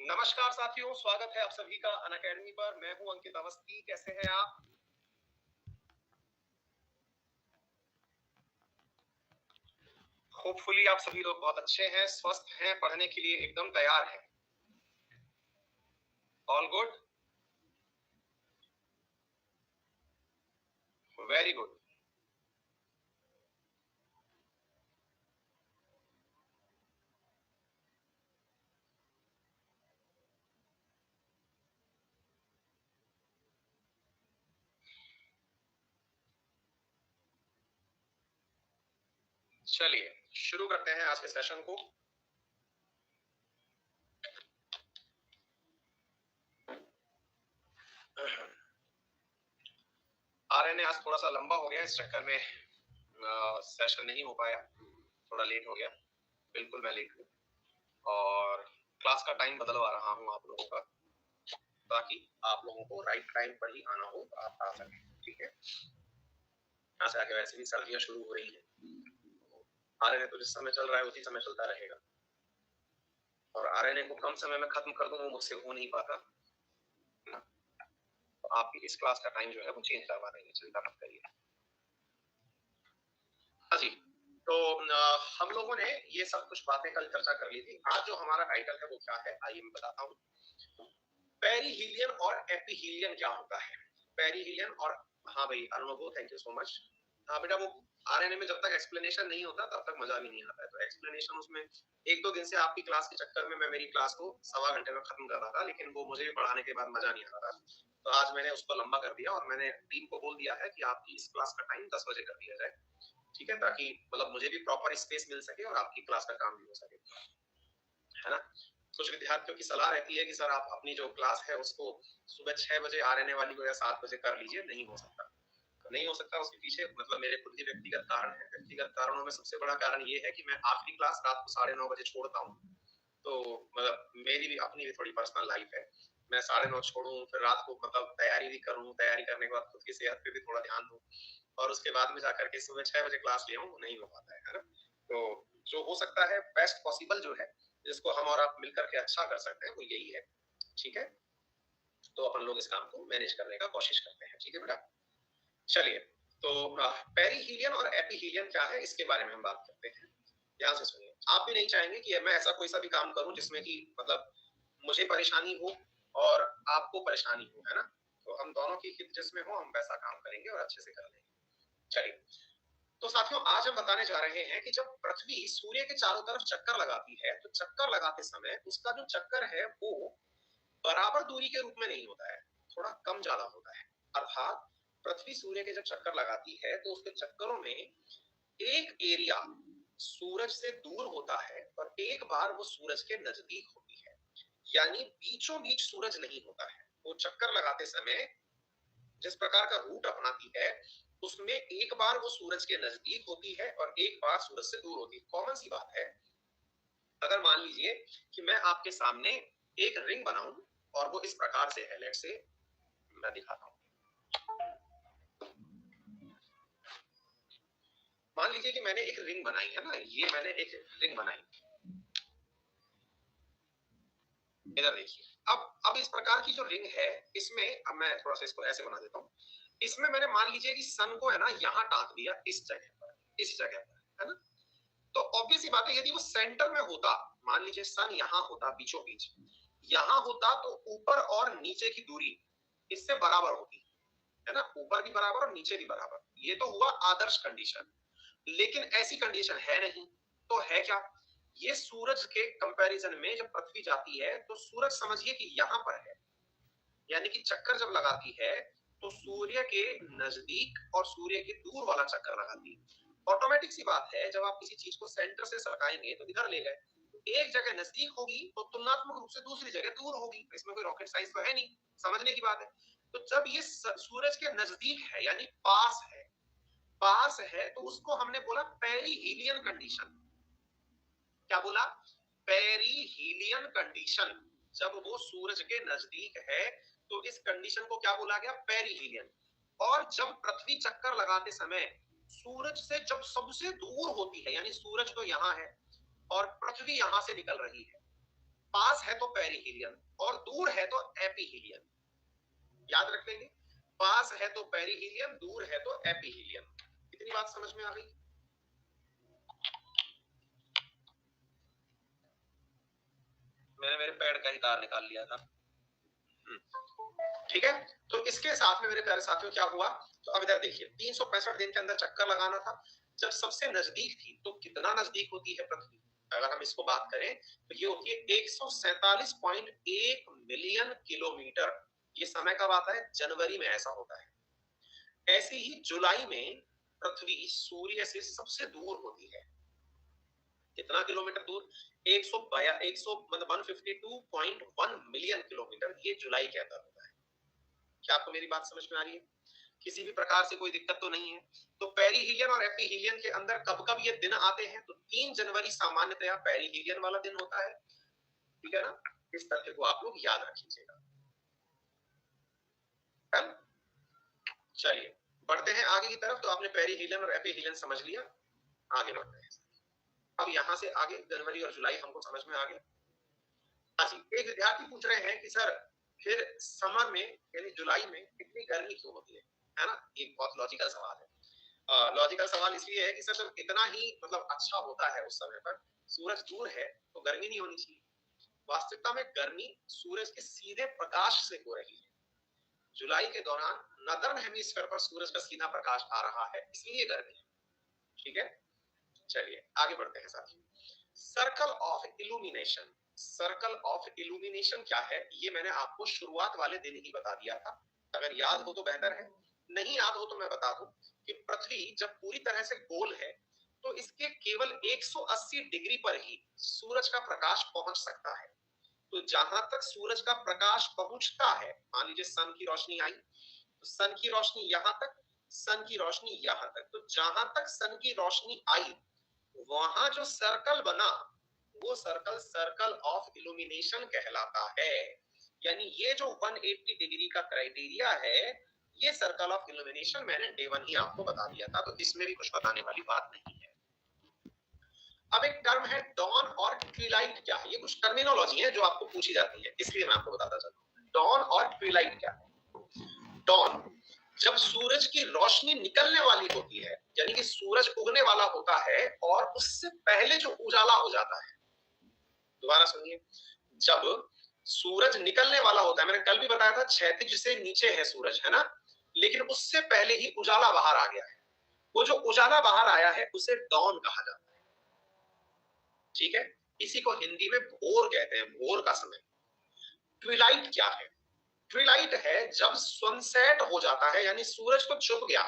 नमस्कार साथियों, स्वागत है आप सभी का अनअकैडमी पर। मैं हूं अंकित अवस्थी। कैसे हैं आप? होपफुली आप सभी लोग बहुत अच्छे हैं, स्वस्थ हैं, पढ़ने के लिए एकदम तैयार हैं। All good, very good. चलिए शुरू करते हैं आज के सेशन को। आरएनए आज थोड़ा सा लंबा हो गया, इस चक्कर में सेशन नहीं हो पाया, थोड़ा लेट हो गया। बिल्कुल मैं लेट हूँ और क्लास का टाइम बदलवा रहा हूँ आप लोगों का, ताकि आप लोगों को राइट टाइम पर ही आना हो, आप आ सकें। ठीक है, यहाँ से आगे वैसे भी सर्दियां शुरू हो रही है। आरएनए तो जिस समय चल रहा है उसी समय चलता रहेगा, और आरएनए को कम समय में खत्म कर दूं वो मुझसे हो नहीं पाता ना। तो आपकी इस क्लास का टाइम जो है वो चेंज करवा देंगे, चिंता मत करिए। हाँ जी, तो हम लोगों ने ये सब कुछ बातें कल चर्चा कर ली थी। आज जो हमारा टाइटल है वो क्या है, आइए मैं बताता हूँ। पेरीहीलियन और एपीहीलियन क्या होता है? पेरीहीलियन और, हाँ भाई अरुणो, थैंक यू सो मच। हाँ बेटा, वो आरएनए में जब तक एक्सप्लेनेशन नहीं होता तब तक मजा भी नहीं आता है। तो एक्सप्लेनेशन उसमें एक दो दिन से आपकी क्लास के चक्कर में मैं मेरी क्लास को 1.25 घंटे में खत्म कर रहा था, लेकिन वो मुझे भी पढ़ाने के बाद मजा नहीं आ रहा था। तो आज मैंने उसको लंबा कर दिया और मैंने टीम को बोल दिया है कि आपकी इस क्लास का टाइम 10 बजे कर दिया जाए। ठीक है, ताकि मतलब मुझे भी प्रॉपर स्पेस मिल सके और आपकी क्लास का काम भी हो सके, है ना। कुछ विद्यार्थियों की सलाह रहती है कि सर आप अपनी जो क्लास है उसको सुबह 6 बजे आरएनए वाली को या 7 बजे कर लीजिए। नहीं हो सकता, नहीं हो सकता। उसके पीछे मतलब मेरे खुद के व्यक्तिगत कारण है। व्यक्तिगत कारणों में सबसे बड़ा कारण ये है कि मैं आखिरी क्लास रात को 9:30 बजे छोड़ता हूँ। तो मतलब मेरी भी अपनी भी थोड़ी पर्सनल लाइफ है। मैं 9:30 छोड़ूं, फिर रात को मतलब तैयारी भी करूं, तैयारी करने के बाद खुद की सेहत पे भी थोड़ा ध्यान दूं, और उसके बाद में जाकर के सुबह 6 बजे क्लास ले आऊं, नहीं हो पाता है ना। तो जो हो सकता है बेस्ट पॉसिबल जो है, जिसको हम और आप मिलकर के अच्छा कर सकते हैं, वो यही है। ठीक है, तो अपन लोग इस काम को मैनेज करने का कोशिश करते हैं। ठीक है बेटा, चलिए। तो पेरीहीलियन और एपीहीलियन क्या है, इसके बारे में हम बात करते हैं। ध्यान से सुनिए। आप भी नहीं चाहेंगे कि मैं ऐसा कोई सा भी काम करूं जिसमें कि मतलब मुझे परेशानी हो और आपको परेशानी हो, है ना। तो हम दोनों की हित जिसमें हो, हम वैसा काम करेंगे और अच्छे से कर लेंगे। चलिए, तो साथियों आज हम बताने जा रहे हैं कि जब पृथ्वी सूर्य के चारों तरफ चक्कर लगाती है, तो चक्कर लगाते समय उसका जो चक्कर है वो बराबर दूरी के रूप में नहीं होता है, थोड़ा कम ज्यादा होता है। अर्थात पृथ्वी सूर्य के जब चक्कर लगाती है तो उसके चक्करों में एक एरिया सूरज से दूर होता है और एक बार वो सूरज के नजदीक होती है। यानी बीचों बीच सूरज नहीं होता है। वो चक्कर लगाते समय जिस प्रकार का रूट अपनाती है, उसमें एक बार वो सूरज के नजदीक होती है और एक बार सूरज से दूर होती है। कॉमन सी बात है। अगर मान लीजिए कि मैं आपके सामने एक रिंग बनाऊं और वो इस प्रकार से है, लेट से मैं दिखाता हूं। मान लीजिए कि मैंने एक रिंग बनाई है ना, ये मैंने एक रिंग बनाई, इधर देखिए। अब इस प्रकार की जो रिंग है, इसमें अब मैं थोड़ा सा इसको ऐसे बना देता हूँ। इसमें मैंने मान लीजिए कि सन को है ना यहाँ टाँक दिया, इस जगह पर, इस जगह पर, है ना। तो ऑब्वियस सी बात है, यदि वो सेंटर में होता, मान लीजिए सन यहाँ होता बीचों बीच, यहाँ होता, तो ऊपर और नीचे की दूरी इससे बराबर होती, है ना। ऊपर भी बराबर और नीचे भी बराबर। ये तो हुआ आदर्श कंडीशन, लेकिन ऐसी कंडीशन है नहीं। तो है क्या, ये सूरज के कंपैरिजन में जब पृथ्वी जाती है तो सूरज समझिए कि यहाँ पर है, यानी कि चक्कर जब लगाती है तो सूर्य के नजदीक और सूर्य के दूर वाला चक्कर लगाती है। ऑटोमेटिक सी बात है, जब आप किसी चीज को सेंटर से सरकाएंगे तो इधर ले गए, एक जगह नजदीक होगी तो तुलनात्मक रूप से दूसरी जगह दूर होगी। इसमें कोई रॉकेट साइंस तो है नहीं, समझने की बात है। तो जब ये सूरज के नजदीक है यानी पास है, पास है, तो उसको हमने बोला पेरीहीलियन कंडीशन। क्या बोला? Perihelion condition. जब वो सूरज के नजदीक है तो इस कंडीशन को क्या बोला गया? पेरीहीलियन। और जब पृथ्वी चक्कर लगाते समय सूरज से जब सबसे दूर होती है, यानी सूरज तो यहां है और पृथ्वी यहां से निकल रही है, पास है तो पेरिहीलियन और दूर है तो एपीहीलियन। याद रख लेंगे, पास है तो पेरिहीलियन, दूर है तो एपीहीलियन। इतनी बात समझ में आ गई? मैंने मेरे पैड का ही तार निकाल लिया था। ठीक है, तो इसके साथ में मेरे प्यारे साथियों क्या हुआ, तो अब इधर देखिए 365 दिन के अंदर चक्कर लगाना था। जब सबसे नजदीक थी तो कितना नजदीक होती है पृथ्वी, अगर हम इसको बात करें तो ये होती है 147.1 मिलियन किलोमीटर। ये समय कब आता है, जनवरी में ऐसा होता है। ऐसे ही जुलाई में पृथ्वी सूर्य से सबसे दूर होती है। कितना किलोमीटर दूर, 100 मतलब 152.1 मिलियन किलोमीटर, ये जुलाई के अंदर होता है। क्या आपको मेरी बात समझ में आ रही है? किसी भी प्रकार से कोई दिक्कत तो नहीं है? तो पेरिहीलियन और एपीहीलियन के अंदर कब कब ये दिन आते हैं, तो 3 जनवरी सामान्यतया पेरिहीलियन वाला दिन होता है। ठीक है ना, इस तथ्य को आप लोग याद रखिएगा। चलिए बढ़ते हैं आगे की तरफ। तो आपने पेरिहीलियन और एपीहीलियन समझ लिया, आगे बढ़ते हैं। अब यहां से आगे जनवरी और जुलाई हमको समझ में आ गया। एक विद्यार्थी पूछ रहे हैं कि सर फिर समर में यानी जुलाई में इतनी गर्मी क्यों होती है ना? एक बहुत लॉजिकल सवाल है। लॉजिकल सवाल इसलिए है कि सर जब इतना ही मतलब अच्छा होता है उस समय पर, सूरज दूर है तो गर्मी नहीं होनी चाहिए। वास्तविकता में गर्मी सूरज के सीधे प्रकाश से हो रही है। जुलाई के दौरान नदर्न हेमिस्फीयर पर सूरज का सीधा प्रकाश आ रहा है, इसलिए गर्मी है। ठीक है, चलिए आगे बढ़ते हैं साथियों। Circle of illumination, circle of illumination क्या है, ये मैंने आपको शुरुआत वाले दिन ही बता दिया था। अगर याद हो तो बेहतर है, नहीं याद हो तो मैं बता दूं कि पृथ्वी जब पूरी तरह से गोल है तो इसके केवल 180 डिग्री पर ही सूरज का प्रकाश पहुंच सकता है। तो जहां तक सूरज का प्रकाश पहुंचता है, मान लीजिए सन की रोशनी आई तो सन की रोशनी यहां तक, सन की रोशनी यहां तक, तो जहां तक सन की रोशनी आई वहां जो सर्कल बना वो सर्कल सर्कल ऑफ इल्यूमिनेशन कहलाता है। यानी ये जो 180 डिग्री का क्राइटेरिया है, ये सर्कल ऑफ इल्यूमिनेशन मैंने डे 1 ही आपको बता दिया था, तो इसमें भी कुछ बताने वाली बात नहीं है। अब एक टर्म है डॉन और ट्विलाइट, क्या है? ये कुछ टर्मिनोलॉजी है जो आपको पूछी जाती है, इसलिए मैं आपको बताता चलूं। डॉन और ट्विलाइट क्या है? डॉन जब सूरज की रोशनी निकलने वाली होती है, यानी कि सूरज उगने वाला होता है और उससे पहले जो उजाला हो जाता है, दोबारा सुनिए, जब सूरज निकलने वाला होता है, मैंने कल भी बताया था क्षैतिज से नीचे है सूरज, है ना, लेकिन उससे पहले ही उजाला बाहर आ गया है, वो जो उजाला बाहर आया है उसे डॉन कहा जाता है। ठीक है, इसी को हिंदी में भोर कहते हैं, भोर का समय। ट्विलाइट क्या है? ट्विलाइट है जब सनसेट हो जाता है, यानी सूरज तो छुप गया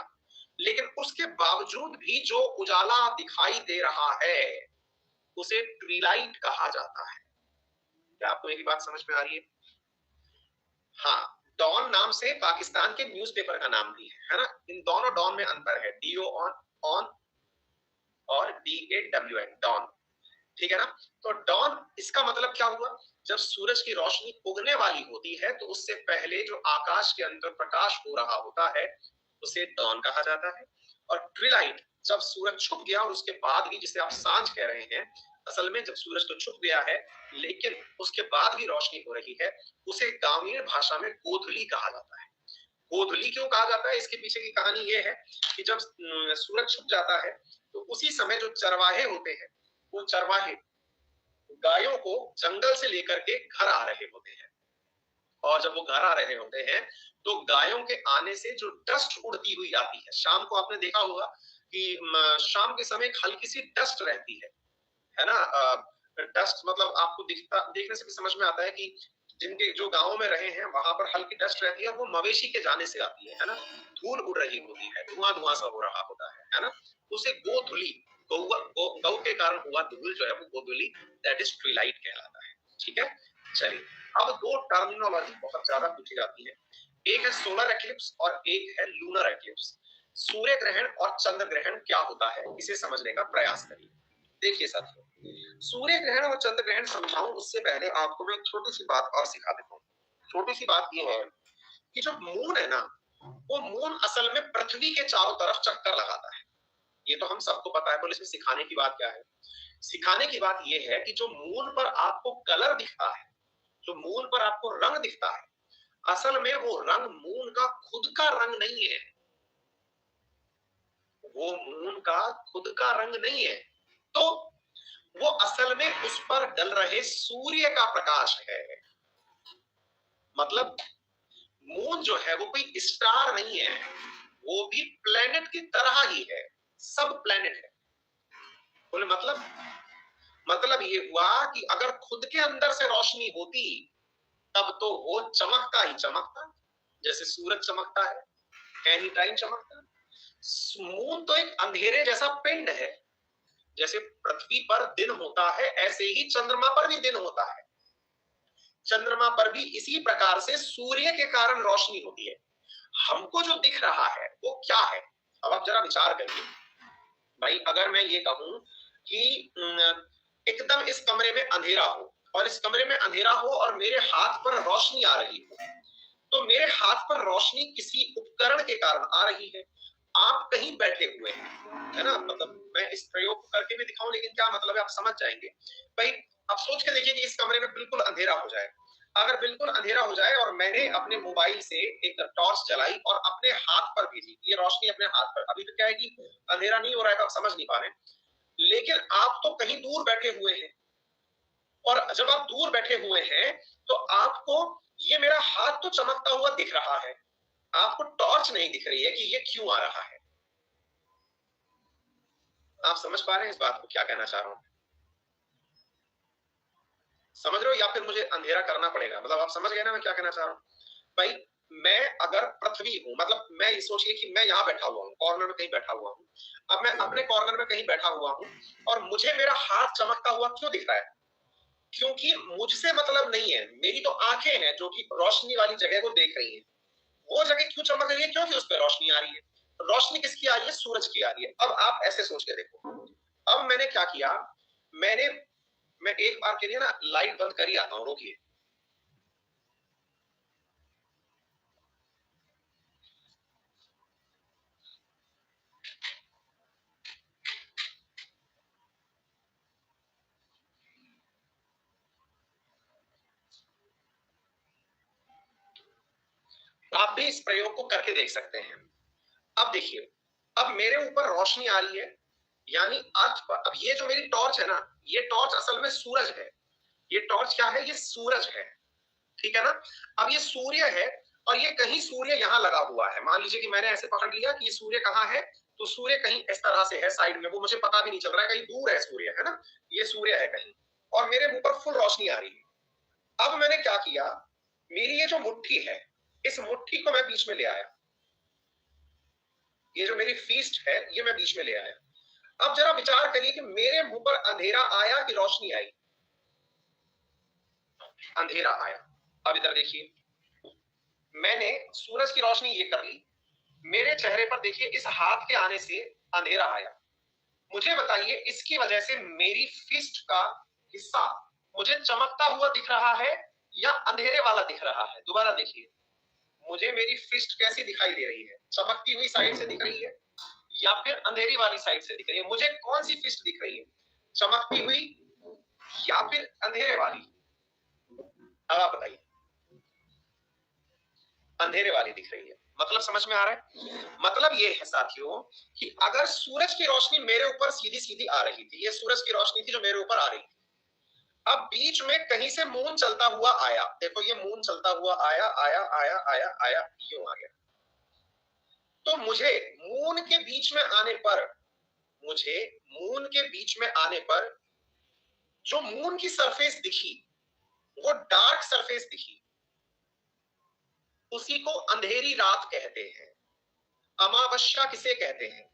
लेकिन उसके बावजूद भी जो उजाला दिखाई दे रहा है उसे ट्विलाइट कहा जाता है। क्या आपको मेरी बात समझ में आ रही है? हाँ, डॉन नाम से पाकिस्तान के न्यूज़पेपर का नाम भी है ना? इन दोनों डॉन में अंतर है, डीओ ऑन ऑन और DAWN डॉन। ठीक है ना? तो डॉन इसका मतलब क्या हुआ, जब सूरज की रोशनी उगने वाली होती है तो उससे पहले जो आकाश के अंदर प्रकाश हो रहा होता है उसे डॉन कहा जाता है। और ट्विलाइट जब सूरज छुप गया और उसके बाद भी, जिसे आप सांझ कह रहे हैं, असल में जब सूरज तो छुप गया है लेकिन उसके बाद भी रोशनी हो रही है, उसे ग्रामीण भाषा में गोधूली कहा जाता है। गोधूली क्यों कहा जाता है, इसके पीछे की कहानी ये है कि जब सूरज छुप जाता है तो उसी समय जो चरवाहे होते हैं, वो चरवाहे गायों को जंगल से लेकर के घर आ रहे होते हैं, और जब वो घर आ रहे होते हैं तो गायों के आने से जो डस्ट उड़ती हुई आती है, शाम को आपने देखा होगा कि शाम के समय एक हल्की सी डस्ट रहती है ना? डस्ट मतलब आपको दिखता, देखने से भी समझ में आता है कि जिनके जो गांवों में रहे हैं वहां पर हल्की डस्ट रहती है, वो मवेशी के जाने से आती है ना? धूल उड़ रही होती है, धुआं धुआं सा हो रहा होता है ना? उसे गोधूली, गौ के कारण हुआ धूल जो है वो गोधूली, दैट इज ट्विलाइट कहलाता है। ठीक है, चलिए अब दो टर्मिनोलॉजी बहुत ज्यादा पूछी जाती है, एक है सोलर एक्लिप्स और एक है लूनर एक्लिप्स। सूर्य ग्रहण और चंद्र ग्रहण क्या होता है, इसे समझने का प्रयास करिए। देखिए साथियों, सूर्य ग्रहण और चंद्र ग्रहण समझाऊं उससे पहले आपको मैं एक छोटी सी बात और सिखा देता हूँ। छोटी सी बात यह है कि जो मून है ना, वो मून असल में पृथ्वी के चारों तरफ चक्कर लगाता है। ये तो हम सबको पता है, पुलिस में सिखाने की बात क्या है। सिखाने की बात यह है कि जो मून पर आपको कलर दिखता है, जो मून पर आपको रंग दिखता है, असल में वो रंग मून का खुद का रंग नहीं है। वो मून का खुद का रंग नहीं है, तो वो असल में उस पर डल रहे सूर्य का प्रकाश है। मतलब मून जो है वो कोई स्टार नहीं है, वो भी प्लेनेट की तरह ही है, सब प्लेनेट है। बोले मतलब ये हुआ कि अगर खुद के अंदर से रोशनी होती तब तो वो चमकता ही चमकता, जैसे सूरज चमकता है, एनी टाइम चमकता। मून तो एक अंधेरे जैसा पिंड है। जैसे पृथ्वी पर दिन होता है, ऐसे ही चंद्रमा पर भी दिन होता है। चंद्रमा पर भी इसी प्रकार से सूर्य के कारण रोशनी होती है। हमको जो दिख रहा है वो क्या है? अब आप जरा विचार करिए भाई, अगर मैं ये कहूं कि एकदम इस कमरे में अंधेरा हो, और इस कमरे में अंधेरा हो और मेरे हाथ पर रोशनी आ रही हो, तो मेरे हाथ पर रोशनी किसी उपकरण के कारण आ रही है। आप कहीं बैठे हुए हैं, है ना? मतलब मैं इस प्रयोग को करके भी दिखाऊं, लेकिन क्या मतलब है आप समझ जाएंगे। भाई आप सोच के देखिए कि इस कमरे में बिल्कुल अंधेरा हो जाए। अगर बिल्कुल अंधेरा हो जाए और मैंने अपने मोबाइल से एक टॉर्च जलाई और अपने हाथ पर भेजी, ये रोशनी अपने हाथ पर, अभी तो क्या है कि अंधेरा नहीं हो रहा है तो आप समझ नहीं पा रहे, लेकिन आप तो कहीं दूर बैठे हुए हैं, और जब आप दूर बैठे हुए हैं तो आपको ये मेरा हाथ तो चमकता हुआ दिख रहा है, आपको टॉर्च नहीं दिख रही है कि ये क्यों आ रहा है। आप समझ पा रहे हैं इस बात को, क्या कहना चाह रहा हूं? समझ रहे हो या फिर मुझे अंधेरा करना पड़ेगा? मतलब आप समझ गए ना मैं क्या कहना चाह रहा हूं भाई? मैं अगर पृथ्वी हूं, मतलब मैं ये सोचिए कि मैं यहां बैठा हुआ हूं, कॉर्नर में कहीं बैठा हुआ हूं। अब मैं अपने कॉर्नर में कहीं बैठा हुआ हूं और मुझे मेरा हाथ चमकता हुआ क्यों दिख रहा है? क्योंकि मुझसे मतलब नहीं है, मेरी तो आंखें हैं जो कि रोशनी वाली जगह को देख रही है। वो जगह क्यों चमक रही है? क्योंकि उस पर रोशनी आ रही है। रोशनी किसकी आ रही है? सूरज की आ रही है। अब आप ऐसे सोच के देखो, अब मैंने क्या किया, मैंने मैं एक बार के लिए ना लाइट बंद कर ही आता हूं, रोकिए। आप भी इस प्रयोग को करके देख सकते हैं। अब देखिए, अब मेरे ऊपर रोशनी आ रही है, यानी अर्थ पर। अब ये जो मेरी टॉर्च है ना, ये टॉर्च असल में सूरज है। ये टॉर्च क्या है? ये सूरज है, ठीक है ना? अब ये सूर्य है, और ये कहीं सूर्य यहाँ लगा हुआ है। मान लीजिए कि मैंने ऐसे पकड़ लिया कि ये सूर्य कहाँ है, तो सूर्य कहीं इस तरह से है साइड में, वो मुझे पता भी नहीं चल रहा है, कहीं दूर है सूर्य, है ना? ये सूर्य है कहीं, और मेरे मुंह पर फुल रोशनी आ रही है। अब मैंने क्या किया, मेरी ये जो मुट्ठी है, इस मुट्ठी को मैं बीच में ले आया। ये जो मेरी फीस्ट है, ये मैं बीच में ले आया। अब जरा विचार करिए कि मेरे मुंह पर अंधेरा आया कि रोशनी आई? अंधेरा आया। अब इधर देखिए, मैंने सूरज की रोशनी ये कर ली, मेरे चेहरे पर देखिए इस हाथ के आने से अंधेरा आया। मुझे बताइए, इसकी वजह से मेरी फिस्ट का हिस्सा मुझे चमकता हुआ दिख रहा है या अंधेरे वाला दिख रहा है? दोबारा देखिए, मुझे मेरी फिस्ट कैसी दिखाई दे रही है? चमकती हुई साइड से दिख रही है या फिर अंधेरी वाली साइड से दिख रही है? मुझे कौन सी फिस्ट दिख रही है, चमकती हुई या फिर अंधेरे वाली? अब आप बताइए। अंधेरे वाली दिख रही है। मतलब समझ में आ रहा है? मतलब ये है साथियों कि अगर सूरज की रोशनी मेरे ऊपर सीधी सीधी आ रही थी, ये सूरज की रोशनी थी जो मेरे ऊपर आ रही थी, अब बीच में कहीं से मून चलता हुआ आया। देखो ये मून चलता हुआ आया आया आया आया आया, यूं आ गया। तो मुझे मून के बीच में आने पर जो मून की सरफेस दिखी, वो डार्क सरफेस दिखी। उसी को अंधेरी रात कहते हैं। अमावस्या किसे कहते हैं?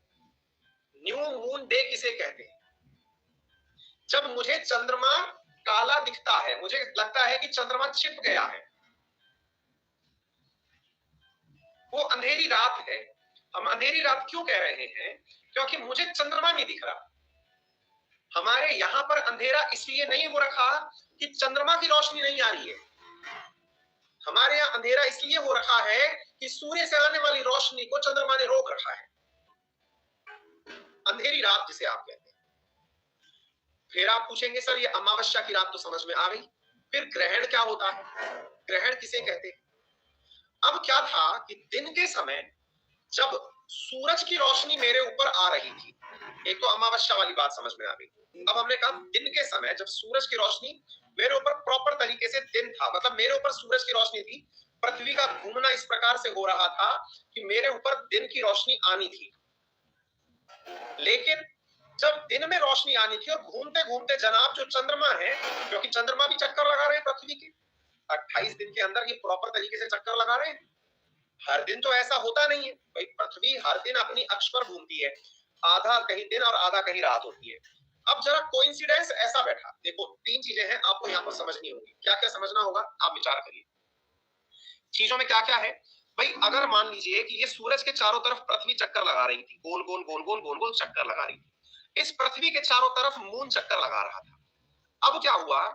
न्यू मून डे किसे कहते हैं? जब मुझे चंद्रमा काला दिखता है, मुझे लगता है कि चंद्रमा छिप गया है, वो अंधेरी रात है। हम अंधेरी रात क्यों कह रहे हैं? क्योंकि मुझे चंद्रमा नहीं दिख रहा। हमारे यहां पर अंधेरा इसलिए नहीं हो रखा कि चंद्रमा की रोशनी नहीं आ रही है। हमारे यहाँ अंधेरा इसलिए हो रखा है कि सूर्य से आने वाली रोशनी को चंद्रमा ने रोक रखा है। अंधेरी रात जिसे आप कहते हैं। फिर आप पूछेंगे सर ये अमावस्या की रात तो समझ में आ गई, फिर ग्रहण क्या होता है, ग्रहण किसे कहते हैं? अब क्या था कि दिन के समय जब सूरज की रोशनी मेरे ऊपर आ रही थी, एक तो अमावस्या वाली बात समझ में आ गई। अब हमने कहा दिन के समय जब सूरज की रोशनी मेरे ऊपर प्रॉपर तरीके से दिन था, मतलब मेरे ऊपर सूरज की रोशनी थी, पृथ्वी का घूमना इस प्रकार से हो रहा था कि मेरे ऊपर दिन की रोशनी आनी थी। लेकिन जब दिन में रोशनी आनी थी और घूमते घूमते जनाब जो चंद्रमा है, क्योंकि चंद्रमा भी चक्कर लगा रहे हैं पृथ्वी के, 28 दिन के अंदर ये प्रॉपर तरीके से चक्कर लगा रहे हैं। हर दिन तो ऐसा होता नहीं है भाई, पृथ्वी हर दिन अपनी अक्ष पर घूमती है, आधा कहीं दिन और आधा कहीं रात होती है। अब जरा कोइंसिडेंस ऐसा बैठा, देखो 3 चीजें हैं आपको यहाँ पर समझनी होगी। क्या क्या समझना होगा आप विचार करिए। चीजों में क्या क्या है भाई, अगर मान लीजिए कि ये सूरज के चारों तरफ पृथ्वी चक्कर लगा रही थी, गोल गोल गोल गोल गोल गोल चक्कर लगा रही थी, इस पृथ्वी के चारों तरफ मून चक्कर लगा रहा था। अब क्या हुआ,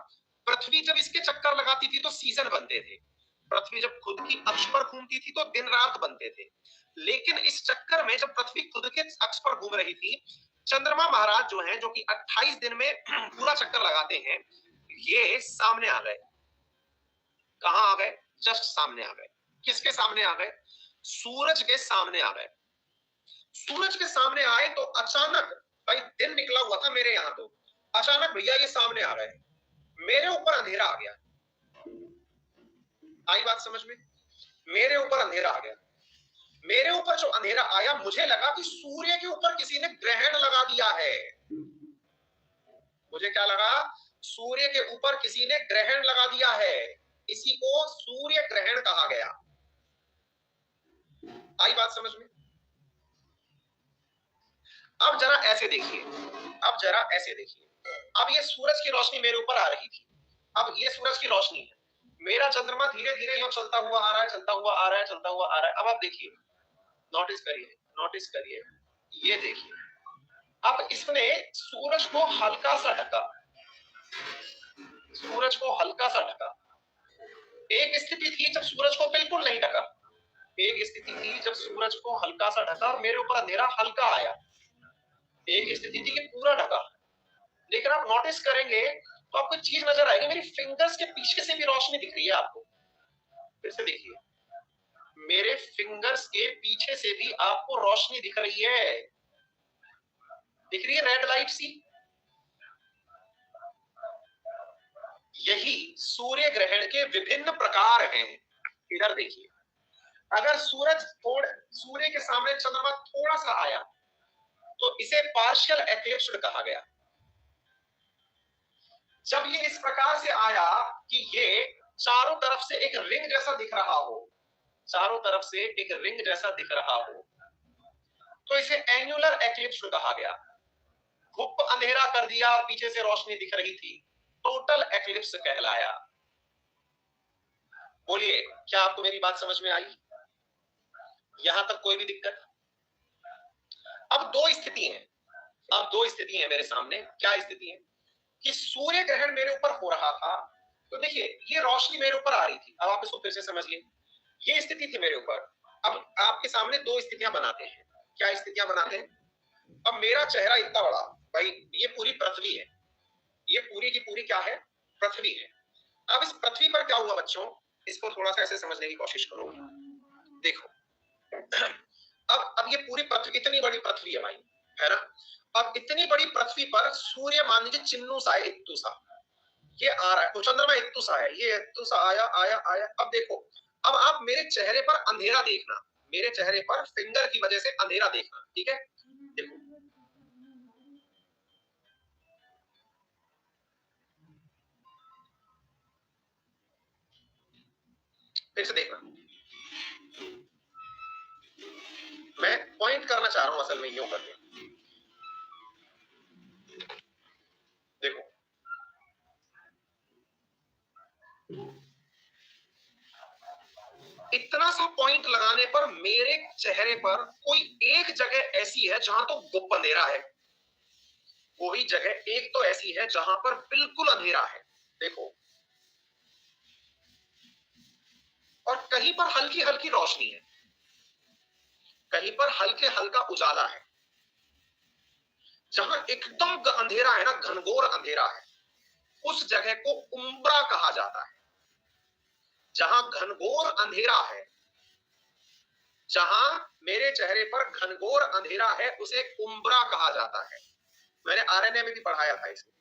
पृथ्वी जब इसके चक्कर लगाती थी तो सीजन बनते थे, पृथ्वी जब खुद की अक्ष पर घूमती थी तो दिन रात बनते थे। लेकिन इस चक्कर में जब पृथ्वी खुद के अक्ष पर घूम रही थी, चंद्रमा महाराज जो हैं, जो कि 28 दिन में पूरा चक्कर लगाते हैं, ये सामने आ गए। कहां आ गए? जस्ट सामने आ गए। किसके सामने आ गए? सूरज के सामने आ गए। सूरज के सामने आए तो अचानक, भाई दिन निकला हुआ था मेरे यहां, तो अचानक भैया ये सामने आ रहे, मेरे ऊपर अंधेरा आ गया। आई बात समझ में? मेरे ऊपर अंधेरा आ गया। मेरे ऊपर जो अंधेरा आया, मुझे लगा कि सूर्य के ऊपर किसी ने ग्रहण लगा दिया है। मुझे क्या लगा? सूर्य के ऊपर किसी ने ग्रहण लगा दिया है, इसी को सूर्य ग्रहण कहा गया। आई बात समझ में? अब जरा ऐसे देखिए, अब जरा ऐसे देखिए, अब ये सूरज की रोशनी मेरे ऊपर आ रही थी, अब ये सूरज की रोशनी है, मेरा चंद्रमा धीरे धीरे यूं चलता हुआ आ रहा है, चलता हुआ आ रहा है, चलता हुआ आ रहा है। अब आप देखिए, नोटिस करिए, नोटिस करिए, ये देखिए, अब इसने सूरज को हल्का सा ढका, सूरज को हल्का सा ढका। एक स्थिति थी जब सूरज को बिल्कुल नहीं ढका, एक स्थिति थी जब सूरज को हल्का सा ढका और मेरे ऊपर अंधेरा हल्का आया, एक स्थिति थी कि पूरा ढका। लेकिन आप नोटिस करेंगे तो आपको चीज नजर आएगी, मेरी फिंगर्स के पीछे से भी रोशनी दिख रही है आपको। फिर से देखिए, मेरे फिंगर्स के पीछे से भी आपको रोशनी दिख रही है, दिख रही है रेड लाइट सी। यही सूर्य ग्रहण के विभिन्न प्रकार हैं। इधर देखिए, अगर सूर्य के सामने चंद्रमा थोड़ा सा आया तो इसे पार्शियल एक्लिप्स्ड कहा गया। जब ये इस प्रकार से आया कि ये चारों तरफ से एक रिंग जैसा दिख रहा हो, चारों तरफ से एक रिंग जैसा दिख रहा हो, तो इसे एन्युलर एक्लिप्स कहा गया। घुप अंधेरा कर दिया, पीछे से रोशनी दिख रही थी, टोटल एक्लिप्स कहलाया। बोलिए, क्या आपको मेरी बात समझ में आई? यहां तक कोई भी दिक्कत? अब दो स्थिति है, अब दो स्थिति है मेरे सामने। क्या स्थिति है? कि सूर्य ग्रहण मेरे ऊपर हो रहा था, तो देखिए ये रोशनी मेरे ऊपर आ रही थी। अब आप इसको फिर से समझिए, ये स्थिति थी मेरे ऊपर। अब आपके सामने दो स्थितियां बनाते हैं। क्या स्थितियां बनाते हैं? अब मेरा चेहरा इतना बड़ा, भाई ये पूरी पृथ्वी है, ये पूरी की पूरी क्या है? पृथ्वी है। अब इस पृथ्वी पर क्या हुआ बच्चों, इसको थोड़ा सा ऐसे समझने की कोशिश करो। देखो, अब ये पूरी पृथ्वी, इतनी बड़ी पृथ्वी है भाई, है ना? अब इतनी बड़ी पृथ्वी पर सूर्य मान लीजिए चिन्नू सा है, इत्तू सा, ये आ रहा है, तो चंद्रमा इत्तू सा है, ये इत्तू सा आया आया आया। अब देखो, अब आप मेरे चेहरे पर अंधेरा देखना, मेरे चेहरे पर फिंगर की वजह से अंधेरा देखना, ठीक है? देखो, फिर से देखना, मैं पॉइंट करना चाह रहा हूं असल में यूं करके। देखो, इतना सा पॉइंट लगाने पर मेरे चेहरे पर कोई एक जगह ऐसी है जहां तो गुप्त अंधेरा है, कोई जगह एक तो ऐसी है जहां पर बिल्कुल अंधेरा है। देखो, और कहीं पर हल्की हल्की रोशनी है, कहीं पर हल्के हल्का उजाला है। जहां एकदम अंधेरा है ना, घनघोर अंधेरा है, उस जगह को उम्ब्रा कहा जाता है। जहां घनघोर अंधेरा है, जहां मेरे चेहरे पर घनघोर अंधेरा है, उसे उम्ब्रा कहा जाता है। मैंने आरएनए में भी पढ़ाया था इसे।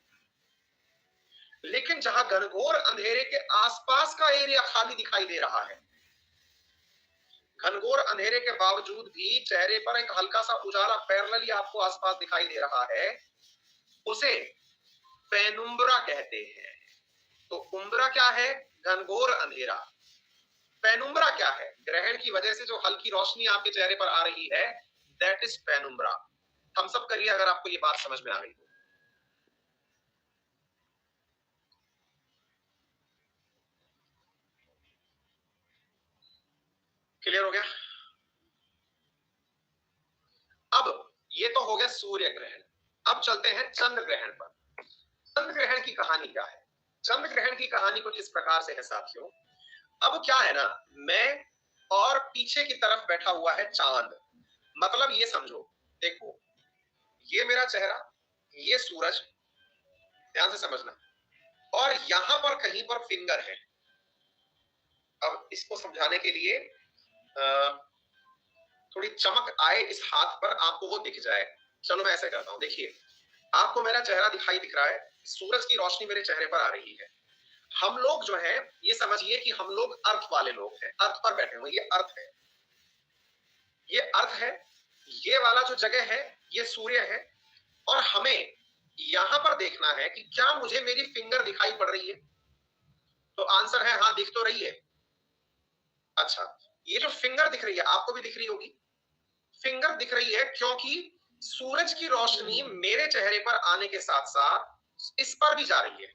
लेकिन जहां घनघोर अंधेरे के आसपास का एरिया खाली दिखाई दे रहा है, घनघोर अंधेरे के बावजूद भी चेहरे पर एक हल्का सा उजाला पैरेलली आपको आसपास दिखाई दे रहा है, उसे पेनुम्ब्रा कहते हैं। तो उम्ब्रा क्या है? घनघोर अंधेरा। पेनुम्ब्रा क्या है? ग्रहण की वजह से जो हल्की रोशनी आपके चेहरे पर आ रही है, दैट इज पेनुम्ब्रा। हम सब करिए अगर आपको ये बात समझ में आ गई तो। क्लियर हो गया? अब ये तो हो गया सूर्य ग्रहण। अब चलते हैं चंद्र ग्रहण पर। चंद्र ग्रहण की कहानी क्या है? चंद्र ग्रहण की कहानी कुछ इस प्रकार से है साथियों। अब क्या है ना, मैं और पीछे की तरफ बैठा हुआ है चांद। मतलब ये समझो, देखो ये मेरा चेहरा, ये सूरज, ध्यान से समझना, और यहां पर कहीं पर फिंगर है। अब इसको समझाने के लिए थोड़ी चमक आए इस हाथ पर, आपको वो दिख जाए। चलो मैं ऐसे करता हूं, देखिए आपको मेरा चेहरा दिख रहा है, सूरज की रोशनी मेरे चेहरे पर आ रही है। हम लोग जो है, ये समझिए कि हम लोग अर्थ वाले लोग हैं, अर्थ पर बैठे हुए, ये अर्थ है, ये अर्थ है, ये वाला जो जगह है ये सूर्य है, और हमें यहां पर देखना है कि क्या मुझे मेरी फिंगर दिखाई पड़ रही है। तो आंसर है हाँ, दिख तो रही है। अच्छा, ये जो फिंगर दिख रही है आपको भी दिख रही होगी। फिंगर दिख रही है क्योंकि सूरज की रोशनी मेरे चेहरे पर आने के साथ साथ इस पर भी जा रही है।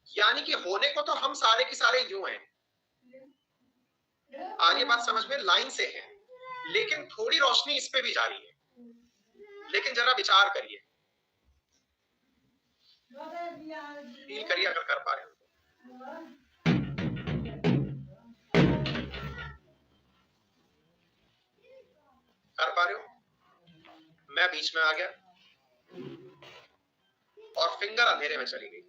यानी कि होने को तो हम सारे के सारे यूं हैं, आगे बात समझ में, लाइन से है, लेकिन थोड़ी रोशनी इस पे भी जा रही है। लेकिन जरा विचार करिए, फील करिए अगर कर पा रहे हो तो। कर पा रहे हो? मैं बीच में आ गया और फिंगर अंधेरे में चली गई।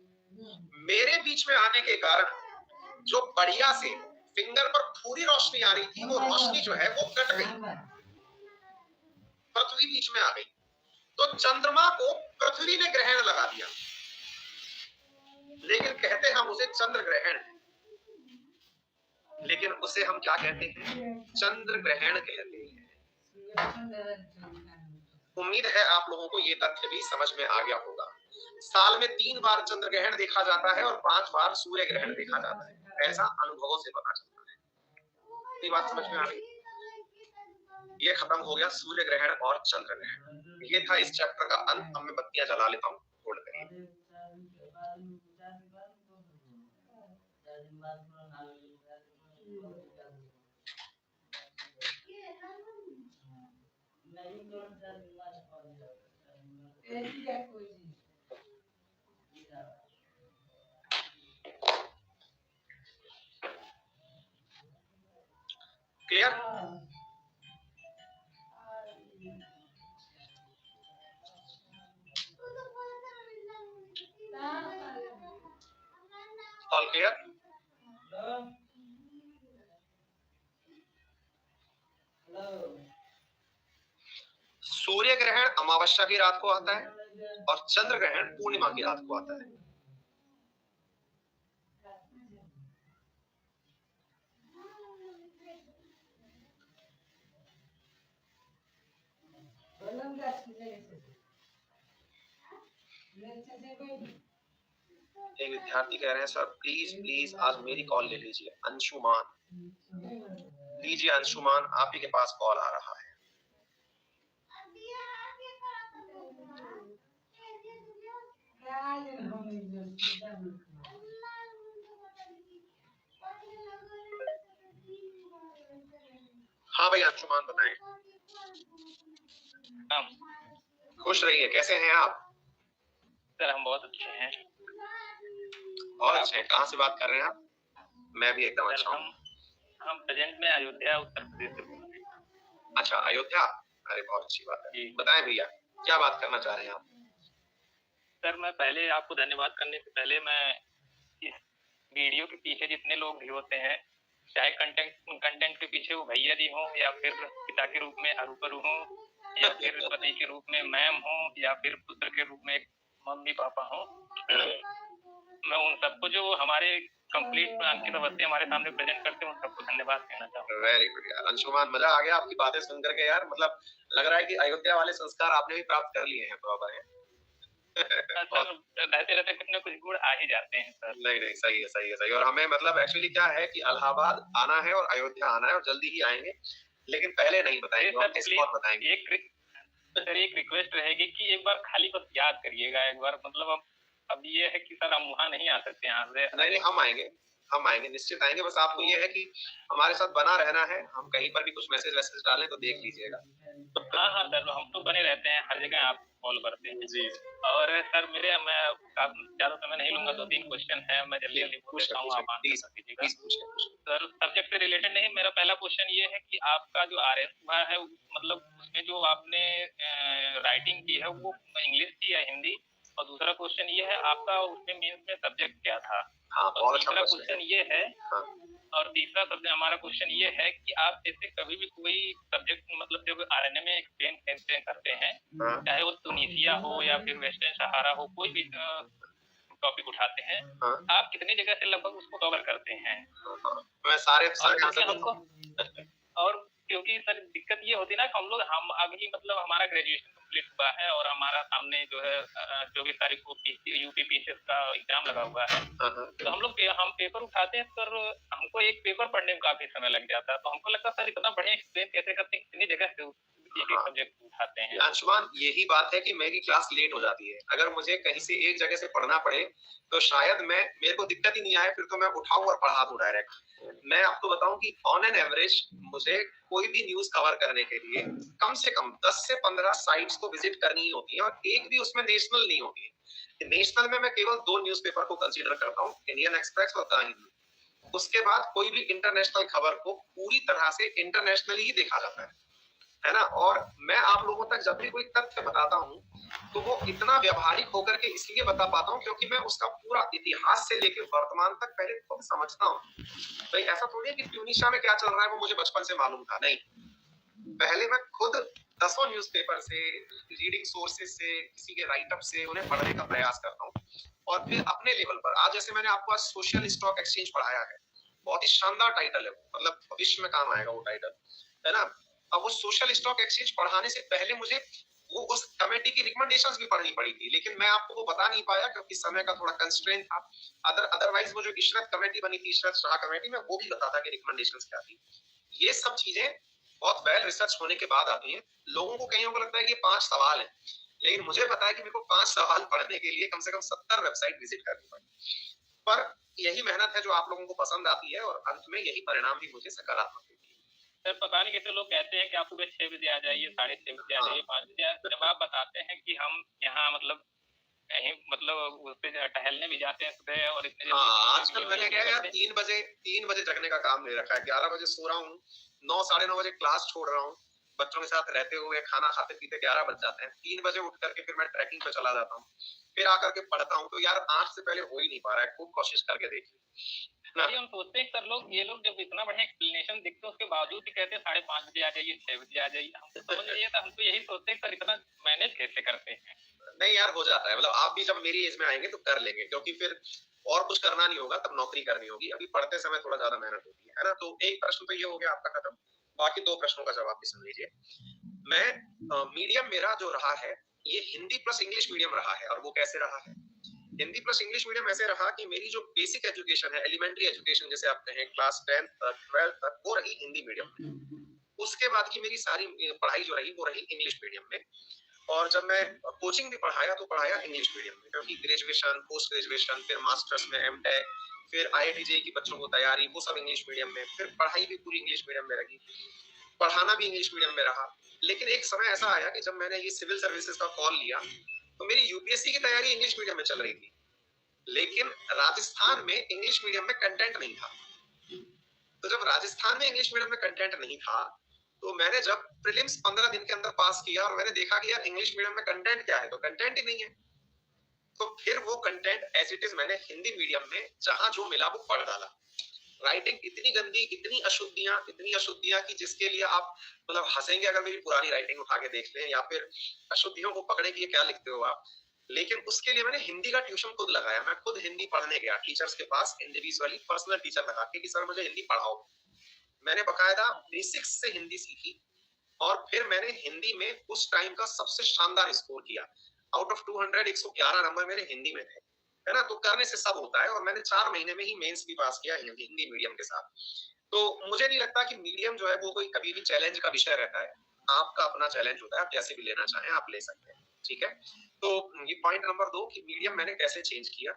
मेरे बीच में आने के कारण जो बढ़िया से फिंगर पर पूरी रोशनी आ रही थी, वो रोशनी जो है वो कट गई, पृथ्वी बीच में आ गई। तो चंद्रमा को पृथ्वी ने ग्रहण लगा दिया, लेकिन कहते हम उसे चंद्र ग्रहण है। लेकिन उसे हम क्या कहते हैं? चंद्र ग्रहण कहते हैं। उम्मीद है आप लोगों को ये तथ्य भी समझ में आ गया होगा। साल में 3 बार चंद्र ग्रहण देखा जाता है और 5 बार सूर्य ग्रहण देखा जाता है, ऐसा अनुभवों से पता चलता है। ये बात समझ में आ गई? ये खत्म हो गया सूर्य ग्रहण और चंद्र ग्रहण। ये था इस चैप्टर का अंत। अब मैं बत्तियां जला लेता हूँ थोड़ी देर। क्लियर? All clear? सूर्य ग्रहण अमावस्या की रात को आता है और चंद्र ग्रहण पूर्णिमा की रात को आता है। एक विद्यार्थी कह रहे हैं सर प्लीज प्लीज आज मेरी कॉल ले लीजिए। अंशुमान, लीजिए अंशुमान, आप ही के पास कॉल आ रहा है। हाँ भाई अंशुमान बताएं। खुश रहिए, कैसे हैं आप? सर हम बहुत अच्छे हैं। बहुत अच्छे हैं। कहाँ से बात कर रहे हैं आप? मैं भी एकदम अच्छा हूँ। हम प्रेजेंट में अयोध्या उत्तर प्रदेश से बोल रहे हैं। अच्छा अयोध्या, अरे बहुत अच्छी बात है। बताएं भैया। क्या बात करना चाह रहे हैं आप? सर मैं पहले आपको धन्यवाद करने से पहले मैं इस वीडियो के पीछे जितने लोग भी होते हैं, चाहे कंटेंट कंटेंट के पीछे वो भैया जी हों या फिर पिता के रूप में अरूपरू हों या फिर पति के रूप में मैम हों या फिर पुत्र के रूप में मम्मी पापा हों, मैं उन सबको जो हमारे कंप्लीट प्लान की व्यवस्था हमारे सामने प्रेजेंट करते हैं उन सबको धन्यवाद कहना चाहूँगा। वेरी गुड यार अंशुमान, मजा आ गया आपकी बातें सुन करके यार। मतलब लग रहा है कि अयोध्या वाले संस्कार आपने भी प्राप्त कर लिए हैं प्रॉपर है। सर रहते रहते कुछ ना कुछ गुण आ ही जाते हैं सर। नहीं नहीं, सही है सही है सही है। और हमें मतलब एक्चुअली क्या है कि इलाहाबाद आना है और अयोध्या आना है और जल्दी ही आएंगे, लेकिन पहले नहीं बताएंगे, सर हम स्पॉट बताएंगे। सर एक रिक्वेस्ट रहेगी कि एक बार खाली बस याद करिएगा एक बार, मतलब अब ये है कि सर हम वहाँ नहीं आ सकते यहाँ से। नहीं नहीं, हम आएंगे निश्चित आएंगे। बस आपको ये है कि हमारे साथ बना रहना है। हम कहीं पर भी कुछ मैसेज वैसेज डालें तो देख लीजिएगा। हाँ सर, हम तो बने रहते हैं हर जगह, आप कॉल करते हैं जी। और सर मैं ज्यादा समय नहीं लूंगा, 2-3 क्वेश्चन है, मैं जल्दी जल्दी पूछ लेता हूँ, आप आंसर कर दीजिएगा। सर सब्जेक्ट से रिलेटेड नहीं, मेरा पहला क्वेश्चन ये है कि आपका जो RS हुआ है मतलब उसमें जो आपने राइटिंग की है वो इंग्लिश की या हिंदी, और दूसरा क्वेश्चन ये है आपका उसमें मेंस में सब्जेक्ट क्या था। हाँ, और तीसरा क्वेश्चन ये है हाँ। और तीसरा सब्जेक्ट हमारा क्वेश्चन ये है कि आप जैसे कभी भी कोई सब्जेक्ट मतलब जब RNA में एक्सप्लेन करते हैं, हाँ। चाहे वो तुनिसिया हो या फिर वेस्टर्न सहारा हो, कोई भी टॉपिक उठाते हैं, हाँ। आप कितनी जगह से लगभग उसको कवर करते हैं? मैं सारे और क्योंकि सर दिक्कत ये होती है ना कि हम अभी मतलब हमारा ग्रेजुएशन कंप्लीट हुआ है और हमारा सामने जो है 24 तारीख को यूपी पीसीएस का एग्जाम लगा हुआ है, तो हम पेपर उठाते हैं सर, हमको एक पेपर पढ़ने में काफी समय लग जाता है, तो हमको लगता है सर इतना बढ़िया एक्सप्लेन कैसे करते हैं, कितनी जगह से एक सब्जेक्ट उठाते हैं। अंशुमान, यही बात है कि मेरी क्लास लेट हो जाती है। अगर मुझे कहीं से एक जगह से पढ़ना पड़े तो शायद मेरे को दिक्कत ही नहीं आए, फिर तो मैं उठाऊं और पढ़ा दूं डायरेक्ट। मैं आपको बताऊं कि ऑन एन एवरेज मुझे कोई भी न्यूज कवर करने के लिए कम से कम 10 से 15 साइट्स को विजिट करनी ही होती है, और एक भी उसमें नेशनल नहीं होती है। नेशनल में मैं केवल 2 न्यूज़पेपर को कंसीडर करता हूँ, इंडियन एक्सप्रेस और द हिंदू। उसके बाद कोई भी इंटरनेशनल खबर को पूरी तरह से इंटरनेशनली ही देखा जाता है ना। और मैं आप लोगों तक जब भी कोई तथ्य बताता हूँ तो वो इतना व्यवहारिक होकर के इसलिए बता पाता हूँ क्योंकि मैं उसका पूरा इतिहास से लेकर वर्तमान तक पहले खुद समझता हूँ। भाई ऐसा थोड़ी है कि ट्यूनिशिया में क्या चल रहा है वो मुझे बचपन से मालूम था, नहीं। पहले मैं खुद दसों न्यूज़पेपर से, रीडिंग सोर्सेज से, किसी के राइटअप से उन्हें पढ़ने का प्रयास करता हूँ, और फिर अपने लेवल पर आज जैसे मैंने आपको आज सोशल स्टॉक एक्सचेंज पढ़ाया है, बहुत ही शानदार टाइटल है, मतलब भविष्य में काम आएगा वो टाइटल, है ना। अब वो सोशल स्टॉक एक्सचेंज पढ़ाने से पहले मुझे वो उस कमेटी की रिकमेंडेशंस भी पढ़नी पड़ी थी, लेकिन मैं आपको वो बता नहीं पाया क्योंकि समय का थोड़ा कंस्ट्रेंट था। अदरवाइज वो जो इशरत कमेटी बनी थी, इशरत शाह कमेटी, में वो भी बताता कि रिकमेंडेशंस क्या थी। ये सब चीजें बहुत वेल रिसर्च होने के बाद आती हैं। लोगों को कहीं को लगता है कि 5 सवाल है, लेकिन मुझे पता है कि मेरे को 5 सवाल पढ़ने के लिए कम से कम 70 वेबसाइट विजिट करनी पड़ी। पर यही मेहनत है जो आप लोगों को पसंद आती है, और अंत में यही परिणाम भी मुझे सकारात्मक देती है। सर पता नहीं कैसे लोग कहते हैं कि आप सुबह 6 बजे आ जाइए, 6:30 बजे आ जाइए, 5 बजे जब आप बताते हैं कि हम यहाँ मतलब कहीं मतलब उस पे टहलने भी जाते हैं सुबह और इतने आजकल मैंने क्या यार 3 बजे जगने का काम ले रखा है। 11 बजे सो रहा हूँ, 9 साढ़े 9 बजे क्लास छोड़ रहा हूँ, बच्चों के साथ रहते हुए खाना खाते पीते 11 बज जाते हैं। 3 बजे उठ करके फिर मैं ट्रैकिंग पे चला जाता हूँ, फिर आकर के पढ़ता हूँ। तो यार 8 से पहले हो ही नहीं पा रहा है, खूब कोशिश करके देखिए। हम सोचते हैं सर ये लोग जब इतना बढ़िया एक्सप्लेनेशन देखते हैं उसके बावजूद भी कहते हैं 5:30 बजे आ जाइए, 6 बजे आ जाइए। हम तो समझ रही है, हम तो यही सोचते हैं सर इतना मैनेज कैसे करते हैं। नहीं यार, हो जाता है। मतलब आप भी जब मेरी एज में आएंगे तो कर लेंगे, क्योंकि फिर और कुछ करना नहीं होगा, तब नौकरी करनी होगी। अभी पढ़ते समय थोड़ा ज्यादा मेहनत होती है ना। तो एक प्रश्न तो ये हो गया आपका खत्म, बाकी 2 प्रश्नों का जवाब भी सुन लीजिए। मैं मीडियम मेरा जो रहा है ये हिंदी प्लस इंग्लिश मीडियम रहा है। और वो कैसे रहा है? हिंदी प्लस इंग्लिश मीडियम ऐसे रहा कि मेरी जो बेसिक एजुकेशन है, एलिमेंट्री एजुकेशन जिसे आप कहें, क्लास 10 तक 12 तक, वो रही हिंदी मीडियम में। उसके बाद की मेरी सारी पढ़ाई जो रही वो रही इंग्लिश मीडियम में। और जब मैं कोचिंग भी पढ़ाया तो पढ़ाया इंग्लिश मीडियम में, क्योंकि ग्रेजुएशन, पोस्ट ग्रेजुएशन, फिर मास्टर्स में एमटेक, फिर IIT JEE की बच्चों को तैयारी, वो सब इंग्लिश मीडियम में। फिर पढ़ाई भी पूरी इंग्लिश मीडियम में रही, पढ़ाना भी इंग्लिश मीडियम में रहा। लेकिन एक समय ऐसा आया कि जब मैंने ये सिविल सर्विसेज का कॉल लिया तो मेरी यूपीएससी की तैयारी इंग्लिश मीडियम में चल रही थी, लेकिन राजस्थान में इंग्लिश मीडियम में कंटेंट नहीं था। तो जब राजस्थान में इंग्लिश मीडियम में कंटेंट नहीं था तो मैंने जब प्रीलिम्स 15 दिन के अंदर पास किया और मैंने देखा कि यार इंग्लिश मीडियम में कंटेंट क्या है, तो कंटेंट ही नहीं है। तो फिर वो कंटेंट एज इट इज मैंने हिंदी मीडियम में जहां जो मिला वो पढ़ डाला। राइटिंग इतनी गंदी, इतनी अशुद्धियां कि जिसके लिए आप मतलब हंसेंगे अगर मेरी पुरानी राइटिंग उठा के देख लें, या फिर अशुद्धियों को पकड़े कि ये क्या लिखते हो आप। लेकिन उसके लिए मैंने हिंदी का ट्यूशन खुद लगाया, मैं खुद हिंदी पढ़ने गया टीचर्स के पास, इंडिविजुअली पर्सनल टीचर लगा के कि सर मुझे हिंदी पढ़ाओ। मैंने बकायदा बेसिक्स से हिंदी सीखी और फिर मैंने हिंदी में उस टाइम का सबसे शानदार स्कोर किया। आउट ऑफ 200 111 नंबर मेरे हिंदी में थे, है ना। तो करने से सब होता है, और मैंने 4 महीने में ही मेंस भी पास किया हिंदी मीडियम के साथ। तो मुझे नहीं लगता कि मीडियम जो है वो कोई कभी भी चैलेंज का विषय रहता है। आपका अपना चैलेंज होता है, आप जैसे भी लेना चाहें आप ले सकते हैं, ठीक है। तो ये पॉइंट नंबर 2 कि मीडियम मैंने कैसे चेंज किया।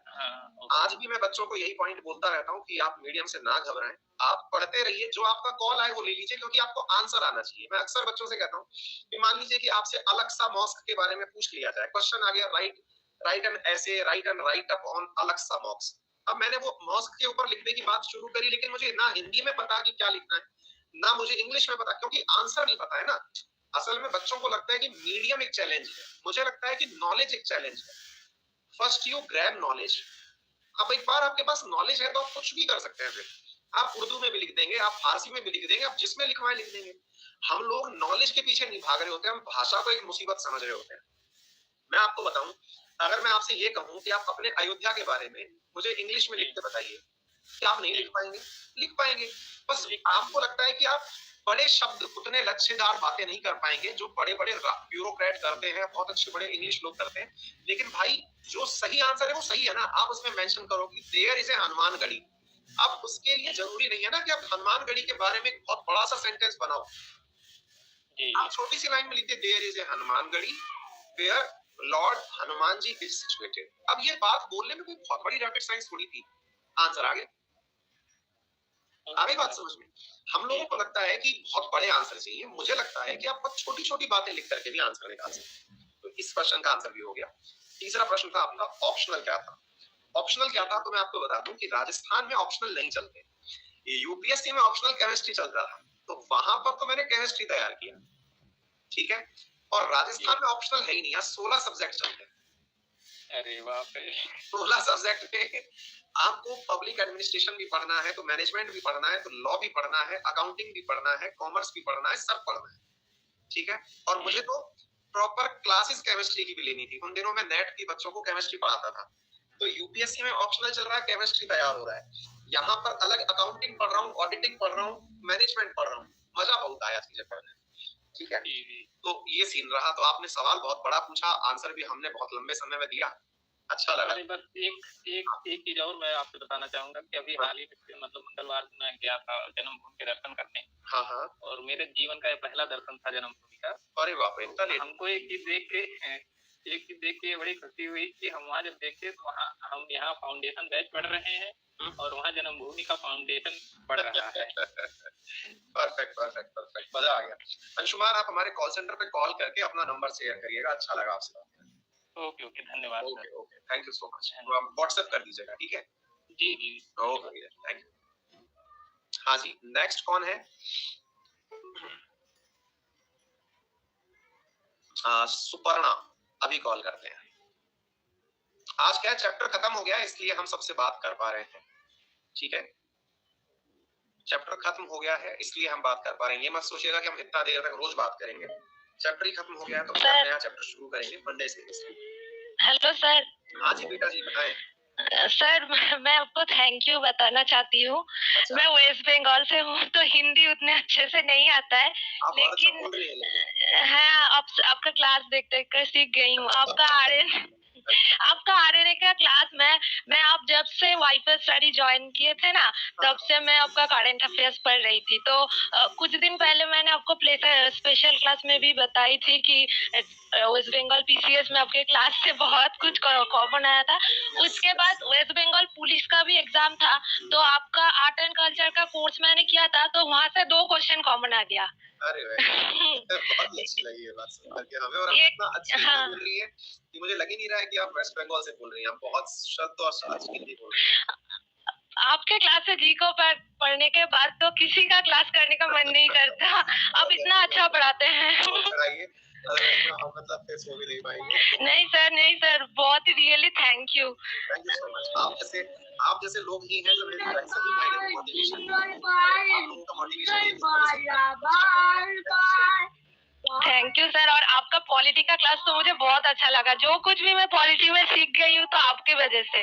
आज भी मैं बच्चों को यही पॉइंट बोलता रहता हूँ कि आप मीडियम से ना घबराएं, आप पढ़ते रहिए, जो आपका कॉल आए वो ले लीजिए, क्योंकि आपको आंसर आना चाहिए। मैं अक्सर बच्चों से कहता हूँ कि मान लीजिए कि आपसे अलक्सा मॉस्क के बारे में पूछ लिया जाए, क्वेश्चन आ गया, write write an essay, write an write up on Al-Aqsa mosque. अब मैंने वो मॉस्क के ऊपर लिखने की बात शुरू करी, लेकिन मुझे ना हिंदी में पता कि क्या लिखना है, ना मुझे इंग्लिश में पता, क्योंकि आंसर नहीं पता है ना। असल में बच्चों को लगता है कि मीडियम एक चैलेंज है, मुझे लगता है कि नॉलेज एक चैलेंज है। First you grab knowledge. अब एक बार आपके पास नॉलेज है तो आप कुछ भी कर सकते हैं। फिर आप उर्दू में भी लिख देंगे, आप फारसी में भी लिख देंगे, आप जिसमें लिखवाएं लिख देंगे। हम लोग नॉलेज के पीछे नहीं भाग रहे होते, हम भाषा को एक मुसीबत समझ रहे होते हैं। मैं आपको बताऊं, अगर मैं आपसे ये कहूं कि आप अपने अयोध्या के बारे में मुझे इंग्लिश में लिख के बताइए, क्या आप नहीं लिख पाएंगे? लिख पाएंगे। बस आपको लगता है कि आप बड़े शब्द, उतने लच्छेदार बातें नहीं कर पाएंगे जो बड़े बड़े ब्यूरोक्रेट करते हैं, बहुत अच्छे बड़े इंग्लिश लोग करते हैं। लेकिन भाई जो सही आंसर है वो सही है ना। आप उसमें मेंशन करो कि देयर इज ए हनुमानगढ़ी। अब उसके लिए जरूरी नहीं है ना कि आप हनुमानगढ़ी के बारे में एक बहुत बड़ा सा सेंटेंस बनाओ। आप छोटी सी लाइन में लिखते there is a Hanumangarhi where lord Hanuman ji is situated. अब ये बात बोलने में कोई बहुत बड़ी रॉकेट साइंस थोड़ी थी। आंसर आगे आगे बात समझ में। हम लोगों को लगता है कि बहुत बड़े आंसर चाहिए, मुझे लगता है कि आप बहुत छोटी छोटी बातें लिख करके भी आंसर निकाल सकते हैं। तो इस प्रश्न का आंसर भी हो गया। तीसरा प्रश्न था आपका ऑप्शनल क्या था। ऑप्शनल क्या था, तो मैं आपको बता दूं कि राजस्थान में ऑप्शनल नहीं चलते। यूपीएससी में ऑप्शनल केमिस्ट्री चल रहा था, तो वहां पर तो मैंने केमिस्ट्री तैयार किया, ठीक है। और राजस्थान में ऑप्शनल है ही नहीं, 16 सब्जेक्ट चलते हैं। अरे बाप रे। 16 सब्जेक्ट में आपको पब्लिक एडमिनिस्ट्रेशन भी पढ़ना है, तो मैनेजमेंट भी पढ़ना है, तो लॉ भी पढ़ना है, अकाउंटिंग भी पढ़ना है, कॉमर्स भी पढ़ना है, सब पढ़ना है, ठीक है। और मुझे तो प्रॉपर क्लासेस केमिस्ट्री की भी लेनी थी। उन दिनों में नेट की बच्चों को केमिस्ट्री पढ़ाता था। तो यूपीएससी में ऑप्शनल चल रहा है, केमिस्ट्री तैयार हो रहा है, यहाँ पर अलग अकाउंटिंग पढ़ रहा हूँ, ऑडिटिंग पढ़ रहा हूँ, मैनेजमेंट पढ़ रहा हूँ। मजा बहुत आया चीजें पढ़ने, ठीक है। तो ये सीन रहा। तो आपने सवाल बहुत बड़ा पूछा, आंसर भी हमने बहुत लंबे समय में दिया, अच्छा लगा। बस एक चीज और मैं आपसे बताना चाहूंगा कि अभी हाल ही में मतलब मंगलवार को मैं गया था जन्मभूमि के दर्शन करने। हाँ हाँ। और मेरे जीवन का ये पहला दर्शन था जन्मभूमि का। अरे बाप रे, इतना लेट। हमको एक चीज देख के बड़ी खुशी हुई कि हम वहाँ जब देखे तो वहाँ हम यहाँ फाउंडेशन बैच पढ़ रहे हैं और वहाँ जन्मभूमि का फाउंडेशन पढ़ रहा है। परफेक्ट परफेक्ट परफेक्ट, मजा आ गया। अंशुमान, आप हमारे कॉल सेंटर पे कॉल करके अपना नंबर शेयर करिएगा, अच्छा लगा आपसे बात करके। ओके ओके, धन्यवाद। Okay okay, thank you so much. तो आप व्हाट्सएप कर दीजिएगा, ठीक है। जी जी ओके, थैंक यू। हाँ जी, नेक्स्ट कौन है? सुपर्णा, अभी कॉल करते हैं। आज क्या चैप्टर खत्म हो गया इसलिए हम सबसे बात कर पा रहे हैं, ठीक है। चैप्टर खत्म हो गया है इसलिए हम बात कर पा रहे हैं। ये मत सोचिएगा कि हम इतना देर तक रोज बात करेंगे, चैप्टर ही खत्म हो गया तो नया चैप्टर शुरू करेंगे मंडे से। Hello sir. हाँ जी बेटा जी, बताएं। सर मैं आपको थैंक यू बताना चाहती हूँ। अच्छा। मैं वेस्ट बंगाल से हूँ तो हिंदी उतने अच्छे से नहीं आता है, लेकिन हाँ आपका क्लास देख देख कर सीख गई हूँ। आपका आरएनए का क्लास मैं आप जब से वाइफर स्टडी ज्वाइन किए थे ना, तब से मैं आपका करंट अफेयर्स पढ़ रही थी। तो कुछ दिन पहले मैंने आपको स्पेशल क्लास में भी बताई थी कि वेस्ट बंगाल पीसीएस में आपके क्लास से बहुत कुछ कॉमन आया था। उसके बाद वेस्ट बंगाल पुलिस का भी एग्जाम था, तो आपका आर्ट एंड कल्चर का कोर्स मैंने किया था, तो वहाँ से 2 क्वेश्चन कॉमन आ गया। अरे बहुत अच्छी लगी ये बात सुनकर के हमें, और आप इतना अच्छी बोल रही है कि मुझे लग ही नहीं रहा है कि आप वेस्ट बंगाल से बोल रही हैं। आप बहुत शुद्ध और सहज हिंदी बोल रही हैं। आपके क्लास में जी को पढ़ने के बाद तो किसी का क्लास करने का मन नहीं करता। आप इतना अच्छा पढ़ाते हैं। मतलब फिर सो भी नहीं पाएंगे। नहीं सर, बहुत really thank you so much. आप जैसे लोग ही हैं जो मेरे सही मायने में मोटिवेशन आप लोगों का मोटिवेशन थैंक यू सर। और आपका पॉलिटी का क्लास तो मुझे बहुत अच्छा लगा। जो कुछ भी मैं पॉलिटी में सीख गई हूँ तो आपकी वजह से।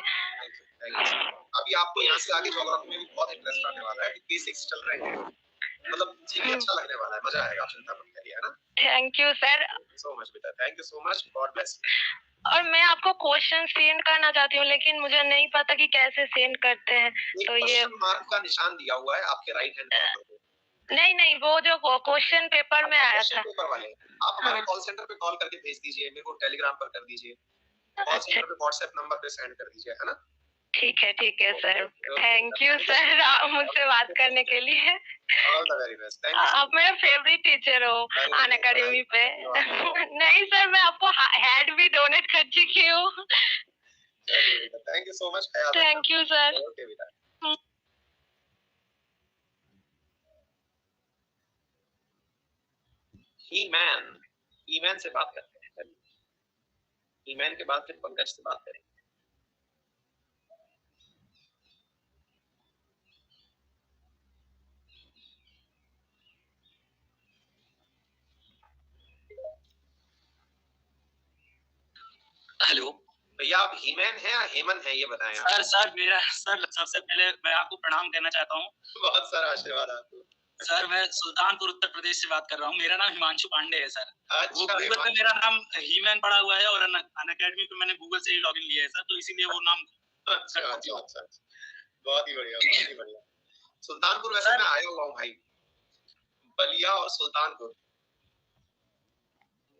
अभी आपको यहाँ से आगे ज्योग्राफी में भी बहुत इंटरेस्ट आने वाला है। बेसिक्स चल रहे हैं, मतलब जीके अच्छा लगने वाला है, मजा आएगा, चिंता मत करिए, है ना। Thank you sir so much बेटा, thank you so much, God bless. और मैं आपको क्वेश्चन सेंड करना चाहती हूँ, लेकिन मुझे नहीं पता कि कैसे सेंड करते हैं। तो ये मार्क का निशान दिया हुआ है आपके राइट हैंड कॉर्नर पे। नहीं, वो जो क्वेश्चन पेपर में आया था। पेपर वाले आप हमारे कॉल सेंटर पे कॉल करके भेज दीजिए, मेरे को टेलीग्राम पर कर दीजिए, कॉल सेंटर पे व्हाट्सएप नंबर पे सेंड कर दीजिए, है ना। ठीक है सर, थैंक यू सर मुझसे बात करने के लिए। All the very best, thank you. आप मेरा फेवरेट टीचर हो अन अकेडमी पे। नहीं सर, मैं आपको हेड भी डोनेट कर चुकी हूँ। Thank you so much. Thank you sir. Okay बेटा। ईमैन से बात करते हैं। ईमैन के बाद फिर पंकज से बात करेंगे। हेलो भैया, आप हीमैन है या हेमन है, ये बताएं। सर मेरा सबसे पहले मैं आपको प्रणाम कहना चाहता हूँ। बहुत सारा आशीर्वाद आपको। सर मैं सुल्तानपुर उत्तर प्रदेश से बात कर रहा हूँ। मेरा नाम हिमांशु पांडे है सर। अच्छा, वो गूगल पे मेरा नाम हीमैन पड़ा हुआ है और अन अकेडमी पे मैंने गूगल से ही लॉगिन लिया है सर, तो इसीलिए वो नाम। अच्छा। बहुत ही बढ़िया। सुल्तानपुर वैसे मैं आया हुआ हूँ भाई, बलिया और सुल्तानपुर।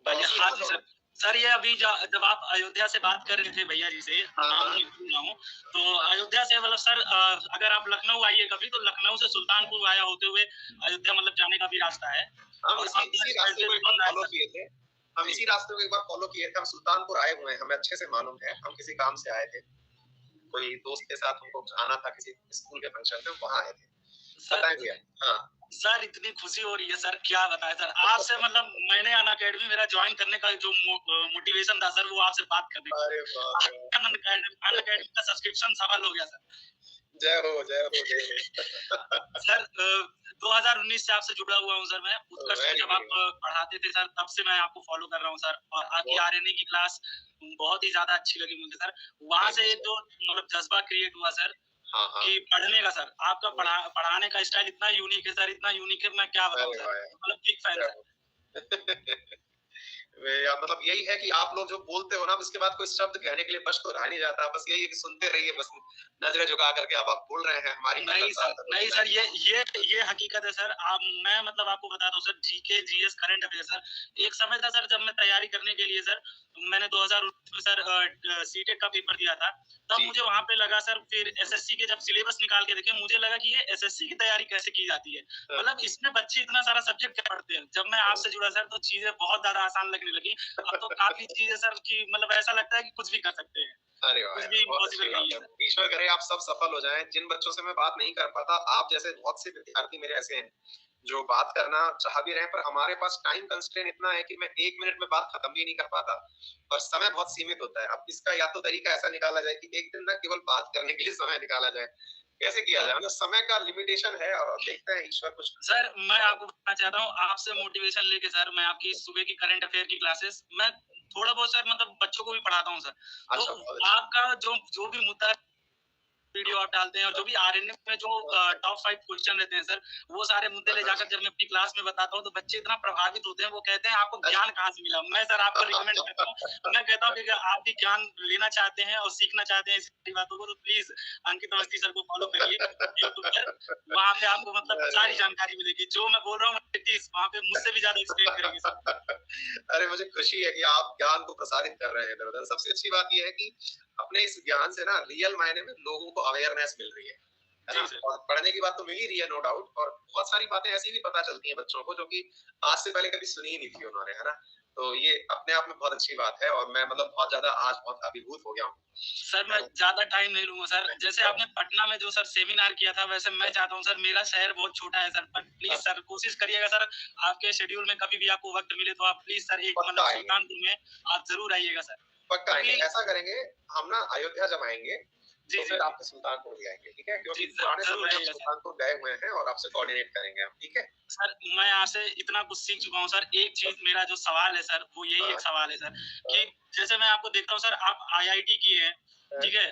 हाँ जी सर ये अभी जब आप अयोध्या से बात कर रहे थे भैया जी से, तो अयोध्या से मतलब सर अगर आप लखनऊ आइए कभी, तो लखनऊ से सुल्तानपुर आया होते हुए अयोध्या मतलब जाने का भी रास्ता है। हम इसी रास्ते को एक बार फॉलो किए थे। हम सुल्तानपुर आए हुए हैं, हमें अच्छे से मालूम है। हम किसी काम से आए थे, कोई दोस्त के साथ हमको आना था किसी स्कूल के फंक्शन में, वहाँ आए थे। बताएंगे। हाँ सर, इतनी खुशी हो रही है सर, क्या बताएं सर। आपसे मतलब मैंने अन अकेडमी मेरा ज्वाइन करने का जो मोटिवेशन था सर, वो आपसे बात करने का। अरे बाप रे, अन अकेडमी का सब्सक्रिप्शन सफल हो गया सर। जय हो सर 2019 से आपसे जुड़ा हुआ हूँ सर मैं। उत्कर्ष में जब आप पढ़ाते थे सर, तब से मैं आपको फॉलो कर रहा हूँ सर। और आपकी आरएनए की क्लास बहुत ही ज्यादा अच्छी लगी मुझे सर। वहाँ से जो मतलब जज्बा क्रिएट हुआ सर कि पढ़ने का सर, आपका पढ़ाने का स्टाइल इतना यूनिक है सर, इतना यूनिक है, मैं क्या बताऊं सर, मतलब बिग फैन सर। मतलब यही है कि आप लोग जो बोलते हो ना, उसके बाद कोई शब्द कहने के लिए बस तो रह नहीं जाता। बस यही है कि सुनते रहिए, बस नजरें झुका करके आप बोल रहे हैं। हमारी नहीं सर, ये हकीकत है सर। मैं मतलब आपको बताता हूँ sir, GK GS current affair sir, एक समय था सर जब मैं तैयारी करने के लिए सर, मैंने 2019 में सर सीटेट का पेपर दिया था, तब मुझे वहां पे लगा सर, फिर एसएससी के जब सिलेबस निकाल के देखे, मुझे लगा कि ये एसएससी की तैयारी कैसे की जाती है, मतलब इसमें बच्चे इतना सारा सब्जेक्ट पढ़ते हैं। जब मैं आपसे जुड़ा सर, तो चीजें बहुत ज्यादा आसान लगने लगी। अब तो काफी चीजें सर की मतलब ऐसा लगता है कि कुछ भी कर सकते हैं। अरे कुछ भी इम्पॉसिबल नहीं है। ईश्वर करे आप सब सफल हो जाएं। जिन बच्चों से मैं बात नहीं कर पाता, आप जैसे बहुत से विद्यार्थी मेरे ऐसे हैं जो बात करना चाह भी रहे हैं, पर हमारे पास टाइम कंस्ट्रेंट इतना है कि मैं 1 मिनट में बात खत्म भी नहीं कर पाता, और समय बहुत सीमित होता है। अब इसका या तो तरीका ऐसा निकाला जाए कि एक दिन ना केवल बात करने के लिए समय निकाला जाए, कैसे किया जाए, मतलब समय का लिमिटेशन है, और देखते हैं ईश्वर कुछ। सर मैं आपको बताना चाहता हूँ, आपसे मोटिवेशन लेके सर, मैं आपकी सुबह की करंट अफेयर की क्लासेस मैं थोड़ा बहुत सर मतलब बच्चों को भी पढ़ाता हूँ सर। तो आपका जो भी मुद्दा वीडियो आप डालते हैं, और जो भी आरएनए में जो टॉप 5 क्वेश्चन रहते हैं सर, वो सारे मुद्दे ले जाकर जब मैं अपनी क्लास में बताता हूँ, तो बच्चे इतना प्रभावित होते हैं, वो कहते हैं आपको ज्ञान कहाँ से मिला। मैं सर आपको रिकमेंड करता हूँ, मैं कहता हूँ कि आप भी ज्ञान लेना चाहते हैं और सीखना चाहते हैं इस बातों को, तो प्लीज अंकित अवस्थी सर को फॉलो करिए यूट्यूब पर। वहाँ पे आपको मतलब सारी जानकारी मिलेगी। जो मैं बोल रहा हूँ वहाँ पे मुझसे भी ज्यादा एक्सप्लेन करेंगे सर। अरे मुझे खुशी है कि आप ज्ञान को प्रसारित कर रहे हैं इधर उधर। सबसे अच्छी बात यह है कि अपने इस ज्ञान से ना रियल मायने में लोगों को अवेयरनेस मिल रही है है ना। और पढ़ने की बात तो मिल ही रही है, नो डाउट, और बहुत सारी बातें ऐसी भी पता चलती हैं बच्चों को जो कि आज से पहले कभी सुनी ही नहीं थी उन्होंने, है ना। तो ये अपने आप में बहुत अच्छी बात है, और मैं मतलब बहुत ज्यादा आज बहुत अभिभूत हो गया हूँ। सर मैं ज्यादा टाइम नहीं लूंगा सर, जैसे आपने पटना में जो सर सेमिनार किया था, वैसे मैं चाहता हूँ सर, मेरा शहर बहुत छोटा है सर, पर प्लीज सर कोशिश करिएगा सर, आपके शेड्यूल में कभी भी आपको वक्त मिले तो आप प्लीज सर एक मतलब सुल्तानपुर में आप जरूर आइएगा सर। पक्का आएंगे, ऐसा करेंगे हम ना, अयोध्या जब आएंगे तो फिर आपके सुल्तानपुर भी आएंगे, ठीक है, क्योंकि पुराने समय में सुल्तानपुर गए हुए हैं और आपसे कोऑर्डिनेट करेंगे हम, ठीक है सर। मैं यहाँ से इतना कुछ सीख चुका हूँ सर, एक चीज मेरा जो सवाल है सर, वो यही एक सवाल है सर, कि जैसे मैं आपको देखता हूँ सर, आप IIT किए हैं, ठीक है,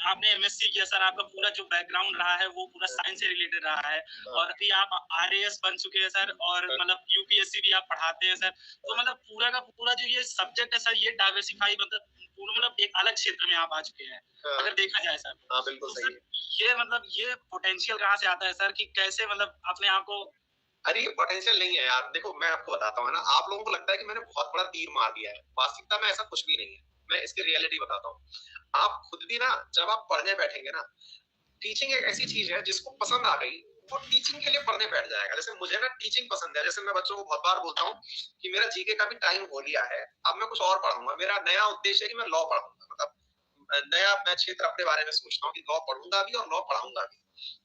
आपने MSc किया सर, आपका पूरा जो बैकग्राउंड रहा है वो पूरा साइंस से रिलेटेड रहा है, और अभी आप RAS बन चुके हैं सर, और मतलब UPSC भी आप पढ़ाते हैं सर, तो मतलब पूरा का पूरा जो ये सब्जेक्ट है सर, ये डाइवर्सिफाई मतलब पूरा मतलब एक अलग क्षेत्र में आप आ चुके हैं, अगर देखा जाए सर। हाँ बिल्कुल सही है। ये मतलब ये पोटेंशियल कहाँ से आता है सर, कि कैसे मतलब अपने आप को। अरे ये पोटेंशियल नहीं है यार, देखो मैं आपको बताता हूँ ना, आप लोगों को लगता है कि मैंने बहुत बड़ा तीर मार दिया है, वास्तविकता में ऐसा कुछ भी नहीं है। मैं इसकी रियलिटी बताता हूँ। आप खुद भी ना जब आप पढ़ने बैठेंगे ना, टीचिंग एक ऐसी चीज है जिसको पसंद आ गई वो टीचिंग के लिए पढ़ने बैठ जाएगा। जैसे मुझे ना टीचिंग पसंद है, जैसे मैं बच्चों को बहुत बार बोलता हूँ कि मेरा जीके का भी टाइम हो लिया है, अब मैं कुछ और पढ़ूंगा, मेरा नया उद्देश्य है कि मैं लॉ पढ़ूंगा, मतलब नया मैं क्षेत्र अपने बारे में सोचता हूँ कि लॉ पढ़ूंगा भी और लॉ पढ़ाऊंगा भी,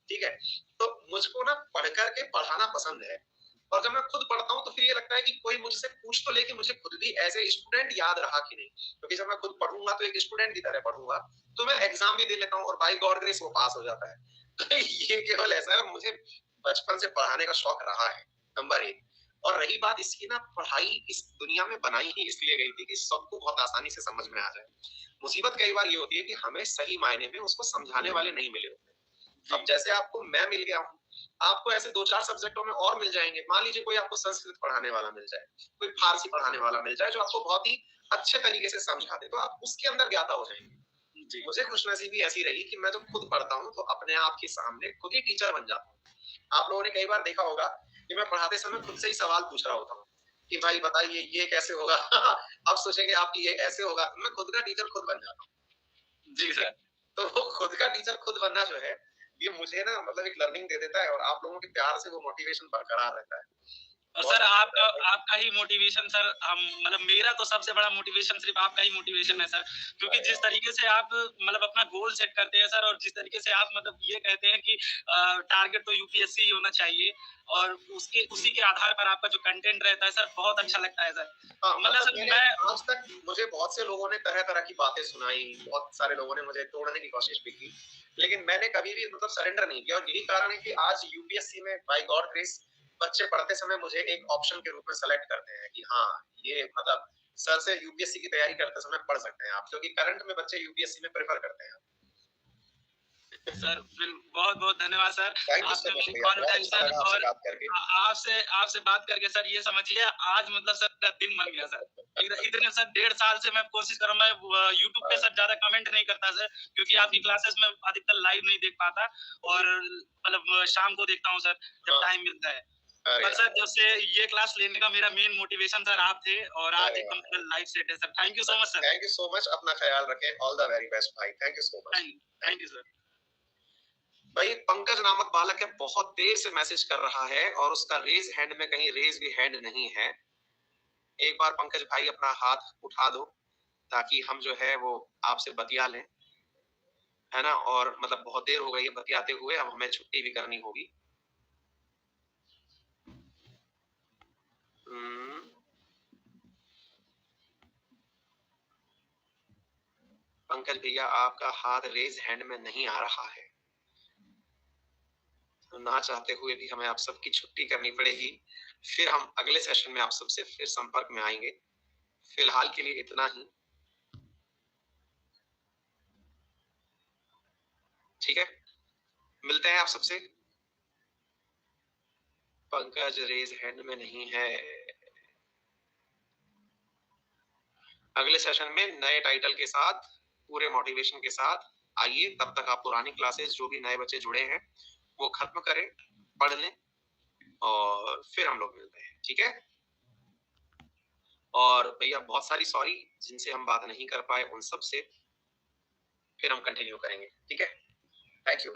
ठीक है। तो मुझको ना पढ़ करके पढ़ाना पसंद है, और जब मैं खुद पढ़ता हूँ तो फिर ये लगता है कि कोई मुझसे पूछ तो ले कि मुझे खुद भी एज ए स्टूडेंट याद रहा कि नहीं, क्योंकि जब मैं खुद पढ़ूंगा तो एक स्टूडेंट की तरह पढ़ूंगा, तो मैं एग्जाम भी दे लेता हूँ और बाय गॉड ग्रेस वो पास हो जाता है। तो ये केवल ऐसा है, मुझे बचपन से पढ़ाने का शौक रहा है, नंबर 1। और रही बात इसकी ना, पढ़ाई इस दुनिया में बनाई ही इसलिए गई थी कि सबको बहुत आसानी से समझ में आ जाए। मुसीबत कई बार ये होती है कि हमें सही मायने में उसको समझाने वाले नहीं मिले होते। अब जैसे आपको मैं मिल गया हूँ, आपको ऐसे 2-4 सब्जेक्टों में और मिल जाएंगे। मान लीजिए कोई आपको संस्कृत पढ़ाने वाला मिल जाए, कोई फारसी पढ़ाने वाला मिल जाए जो आपको बहुत ही अच्छे तरीके से समझा दे, तो आप उसके अंदर ज्ञाता हो जाएंगे। मुझे खुशनसीबी ऐसी रही कि मैं जब खुद पढ़ता हूँ तो अपने आप के सामने खुद ही टीचर बन जाता हूँ। आप लोगों ने कई बार देखा होगा कि मैं पढ़ाते समय खुद से ही सवाल पूछ रहा होता हूँ कि भाई बताइए ये कैसे होगा। अब सोचेंगे आपकी ये ऐसे होगा, मैं खुद का टीचर खुद बन जाता हूँ। जी सर। तो वो खुद का टीचर खुद बनना जो है, ये मुझे ना मतलब एक लर्निंग दे देता है, और आप लोगों के प्यार से वो मोटिवेशन बरकरार रहता है। और सर आपका ही मोटिवेशन सर, हम मतलब मेरा तो सबसे बड़ा मोटिवेशन सिर्फ आपका ही मोटिवेशन है सर, क्योंकि जिस तरीके से आप मतलब अपना गोल सेट करते हैं सर, और जिस तरीके से आप मतलब ये कहते हैं कि टारगेट तो UPSC होना चाहिए, और उसी के आधार पर आपका जो कंटेंट रहता है सर, बहुत अच्छा लगता है सर। मतलब सर मैं आज तक मुझे बहुत से लोगों ने तरह तरह की बातें सुनाई, बहुत सारे लोगों ने मुझे तोड़ने की कोशिश भी की, लेकिन मैंने कभी भी मतलब सरेंडर नहीं किया, और यही कारण है कि आज UPSC में बाय गॉड ग्रेस बच्चे पढ़ते समय मुझे एक ऑप्शन के रूप में सेलेक्ट करते हैं कि हाँ ये मतलब सर से UPSC की तैयारी करते समय पढ़ सकते हैं आप, क्योंकि करंट में बच्चे UPSC में प्रेफर करते हैं। सर बहुत बहुत धन्यवाद सर, आपने मेरी कॉल उठाई सर, और आपसे बात करके सर ये समझिए आज मतलब सर दिन बन गया सर। इतने सर 1.5 साल से मैं कोशिश कर रहा हूँ, मैं YouTube पे सर ज्यादा कमेंट नहीं करता सर, क्योंकि आपकी क्लासेस में अधिकतर लाइव नहीं देख पाता, और मतलब शाम को देखता हूँ सर जब टाइम मिलता है। पर सर जब से ये क्लास लेने का मेरा मेन मोटिवेशन सर आप थे, और आज एकदम लाइव सेट है sir. Thank you so much sir. Thank you so much, अपना ख्याल रखें, ऑल द वेरी बेस्ट भाई, thank you so much. Thank you sir. भाई पंकज नामक बालक है, बहुत देर से मैसेज कर रहा है, और उसका रेज हैंड में कहीं रेज भी हैंड नहीं है। एक बार पंकज भाई अपना हाथ उठा दो ताकि हम जो है वो आपसे बतिया लें, है ना। और मतलब बहुत देर हो गई है बतियाते हुए, अब हमें छुट्टी भी करनी होगी। पंकज भैया आपका हाथ रेज हैंड में नहीं आ रहा है, तो ना चाहते हुए भी हमें आप सबकी छुट्टी करनी पड़ेगी। फिर हम अगले सेशन में आप सबसे फिर संपर्क में आएंगे। फिलहाल के लिए इतना ही, ठीक है, मिलते हैं आप सबसे। पंकज रेज हैंड में नहीं है। अगले सेशन में नए टाइटल के साथ, पूरे मोटिवेशन के साथ आइए। तब तक आप पुरानी क्लासेस जो भी नए बच्चे जुड़े हैं वो खत्म करें, पढ़ लें, और फिर हम लोग मिलते हैं, ठीक है। और भैया बहुत सारी सॉरी जिनसे हम बात नहीं कर पाए, उन सब से फिर हम कंटिन्यू करेंगे, ठीक है। Thank you.